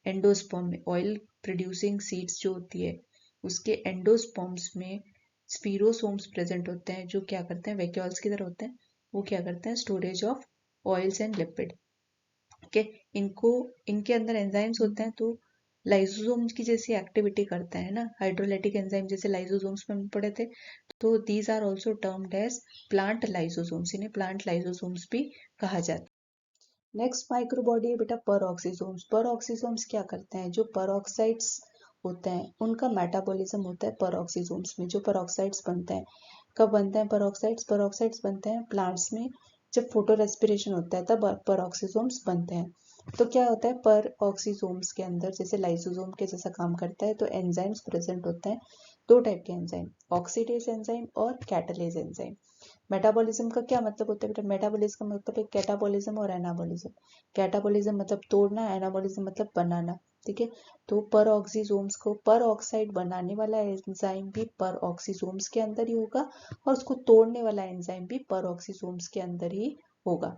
Speaker 1: Endosperm में ऑयल प्रोड्यूसिंग सीड्स जो होती है उसके एंडोस्पर्म्स में स्पीरोसोम्स प्रेजेंट होते हैं, जो क्या करते हैं, वैक्यूल्स की तरह होते हैं, वो क्या करते हैं, storage of oils and lipid. Okay, इनको इनके अंदर एंजाइम्स होते हैं, तो लाइसोसोम्स की जैसी एक्टिविटी करता है ना, हाइड्रोलाइटिक एंजाइम जैसे लाइसोसोम्स में हम पढ़े थे। तो these are also termed as plant lysosomes, इन्हें प्लांट लाइसोसोम्स भी कहा जाता है। नेक्स्ट माइक्रोबॉडी है बेटा पेरोक्सीसोम्स। पेरोक्सीसोम्स क्या करते हैं? जो पेरोक्साइड्स होते हैं उनका मेटाबॉलिज्म होता है पेरोक्सीसोम्स में। जो पेरोक्साइड्स बनते हैं, कब बनते हैं पेरोक्साइड्स? पेरोक्साइड्स बनते हैं प्लांट्स में, जब फोटो रेस्पिरेशन होता है तब पेरोक्सीसोम्स बनते हैं। तो क्या होता है पेरोक्सीसोम्स के अंदर, जैसे लाइसोसोम के जैसा काम करता है, तो एंजाइम्स प्रेजेंट होते हैं, 2 टाइप के एंजाइम, ऑक्सीडेज एंजाइम और कैटालेज एंजाइम। मेटाबॉलिज्म का क्या मतलब होता है बेटा? मेटाबॉलिज्म का मतलब है कैटाबॉलिज्म और एनाबॉलिज्म। कैटाबॉलिज्म मतलब तोड़ना, एनाबॉलिज्म मतलब बनाना। ठीक है, तो पर ऑक्सीसोम्स को पर ऑक्साइड बनाने वाला एंजाइम भी पर ऑक्सीसोम्स के अंदर ही होगा, और उसको तोड़ने वाला एंजाइम भी पर ऑक्सीसोम्स के अंदर ही होगा।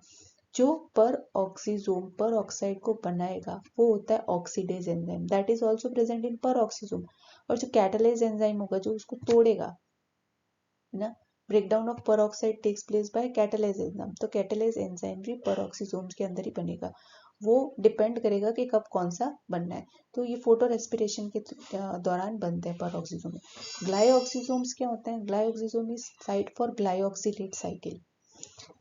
Speaker 1: जो पर ऑक्सीसोम पर ऑक्साइड को बनाएगा वो होता है oxidase enzyme, that is also present in पर ऑक्सीसोम। और जो कैटालेज एंजाइम होगा जो उसको तोड़ेगा ना, breakdown of peroxide takes place by catalase enzyme, तो कैटालेज एंजाइम भी peroxisomes के अंदर ही बनेगा। वो डिपेंड करेगा कि कब कौन सा बनना है, तो ये फोटो रेस्पिरेशन के दौरान बनते हैं peroxisome। ग्लाइऑक्सीसोम्स क्या होते हैं? Glyoxysome is site for glyoxylate cycle.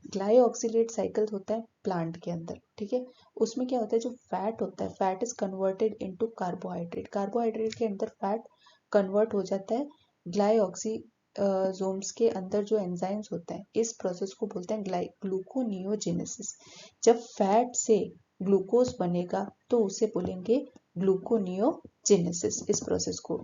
Speaker 1: Glyoxylate cycle होता है प्लांट के अंदर। ठीक है, उसमें क्या होता है, जो फैट होता है, fat is converted into carbohydrate, carbohydrate के अंदर फैट कन्वर्ट हो जाता है। ग्लाइऑक्सीसोम्स के अंदर जो एंजाइम्स होते हैं, इस प्रोसेस को बोलते हैं ग्लूकोनियोजेनेसिस। जब फैट से ग्लूकोज बनेगा तो उसे बोलेंगे ग्लूकोनियोजेनेसिस, इस प्रोसेस को।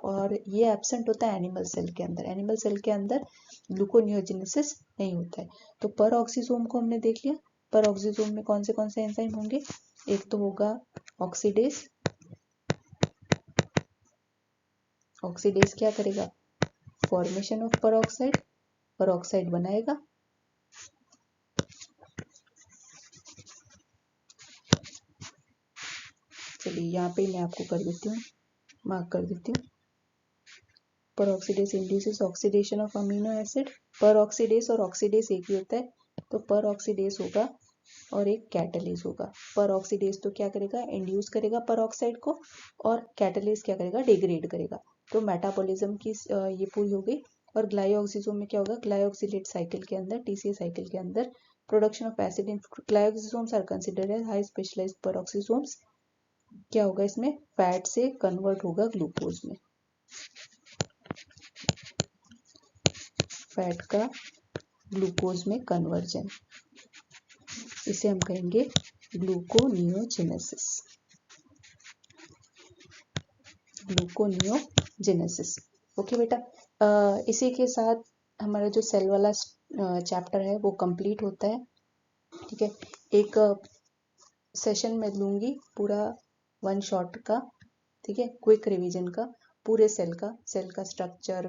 Speaker 1: और ये एब्सेंट होता है एनिमल सेल के अंदर, एनिमल सेल के अंदर ग्लूकोनियोजेनेसिस नहीं होता है। तो पर ऑक्सीसोम को हमने देख लिया, पर ऑक्सीसोम में कौन से एंजाइम होंगे? एक तो होगा ऑक्सीडेज। ऑक्सीडेज क्या करेगा? फॉर्मेशन ऑफ peroxide, peroxide बनाएगा, चलिए यहाँ पे मैं आपको कर देती हूँ, मार्क कर देती हूँ। पर oxidase induces oxidation of amino acid. पर ऑक्सीडेज और ऑक्सीडेज एक ही होता है, तो पर ऑक्सीडेज होगा और एक कैटलेज होगा। पर ऑक्सीडेज तो क्या करेगा, इंड्यूस करेगा पर ऑक्साइड को, और कैटलेज क्या करेगा, डिग्रेड करेगा। तो मेटाबॉलिज्म की ये पूरी हो गई। और ग्लाइऑक्सिजोम में क्या होगा, ग्लाइऑक्सिलेट साइकिल के अंदर, टीसीए साइकिल के अंदर production of acid in glyoxysomes are considered as high specialized peroxisomes. क्या होगा इसमें, फैट से कन्वर्ट होगा ग्लूकोज में, फैट का ग्लूकोज में कन्वर्जन, इसे हम कहेंगे ग्लूकोनियोजेनेसिस, ग्लूकोनियोजेनेसिस। ओके बेटा, इसी के साथ हमारा जो सेल वाला चैप्टर है वो कंप्लीट होता है। ठीक है, एक सेशन में लूंगी पूरा वन शॉट का, ठीक है, क्विक रिवीजन का, पूरे सेल का structure,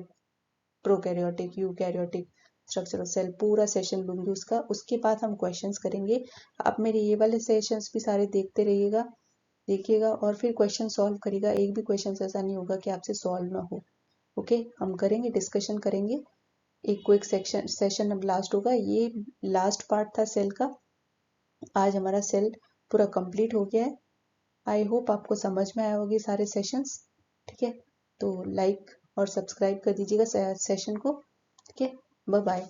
Speaker 1: prokaryotic eukaryotic structure of cell, पूरा सेशन लूंगी उसका। उसके बाद हम क्वेश्चंस करेंगे। आप मेरे ये वाले सेशंस भी सारे देखते रहिएगा, देखिएगा और फिर क्वेश्चन सॉल्व करिएगा। एक भी क्वेश्चन ऐसा नहीं होगा कि आपसे सॉल्व ना हो। ओके, हम करेंगे, डिस्कशन करेंगे। एक क्विक सेशन अब लास्ट होगा। ये लास्ट पार्ट था सेल का। आज हमारा सेल पूरा कंप्लीट हो गया है। आई होप आपको समझ में आया होगी सारे सेशंस। ठीक है, तो लाइक और सब्सक्राइब कर दीजिएगा सेशन को। ठीक है, बाय बाय।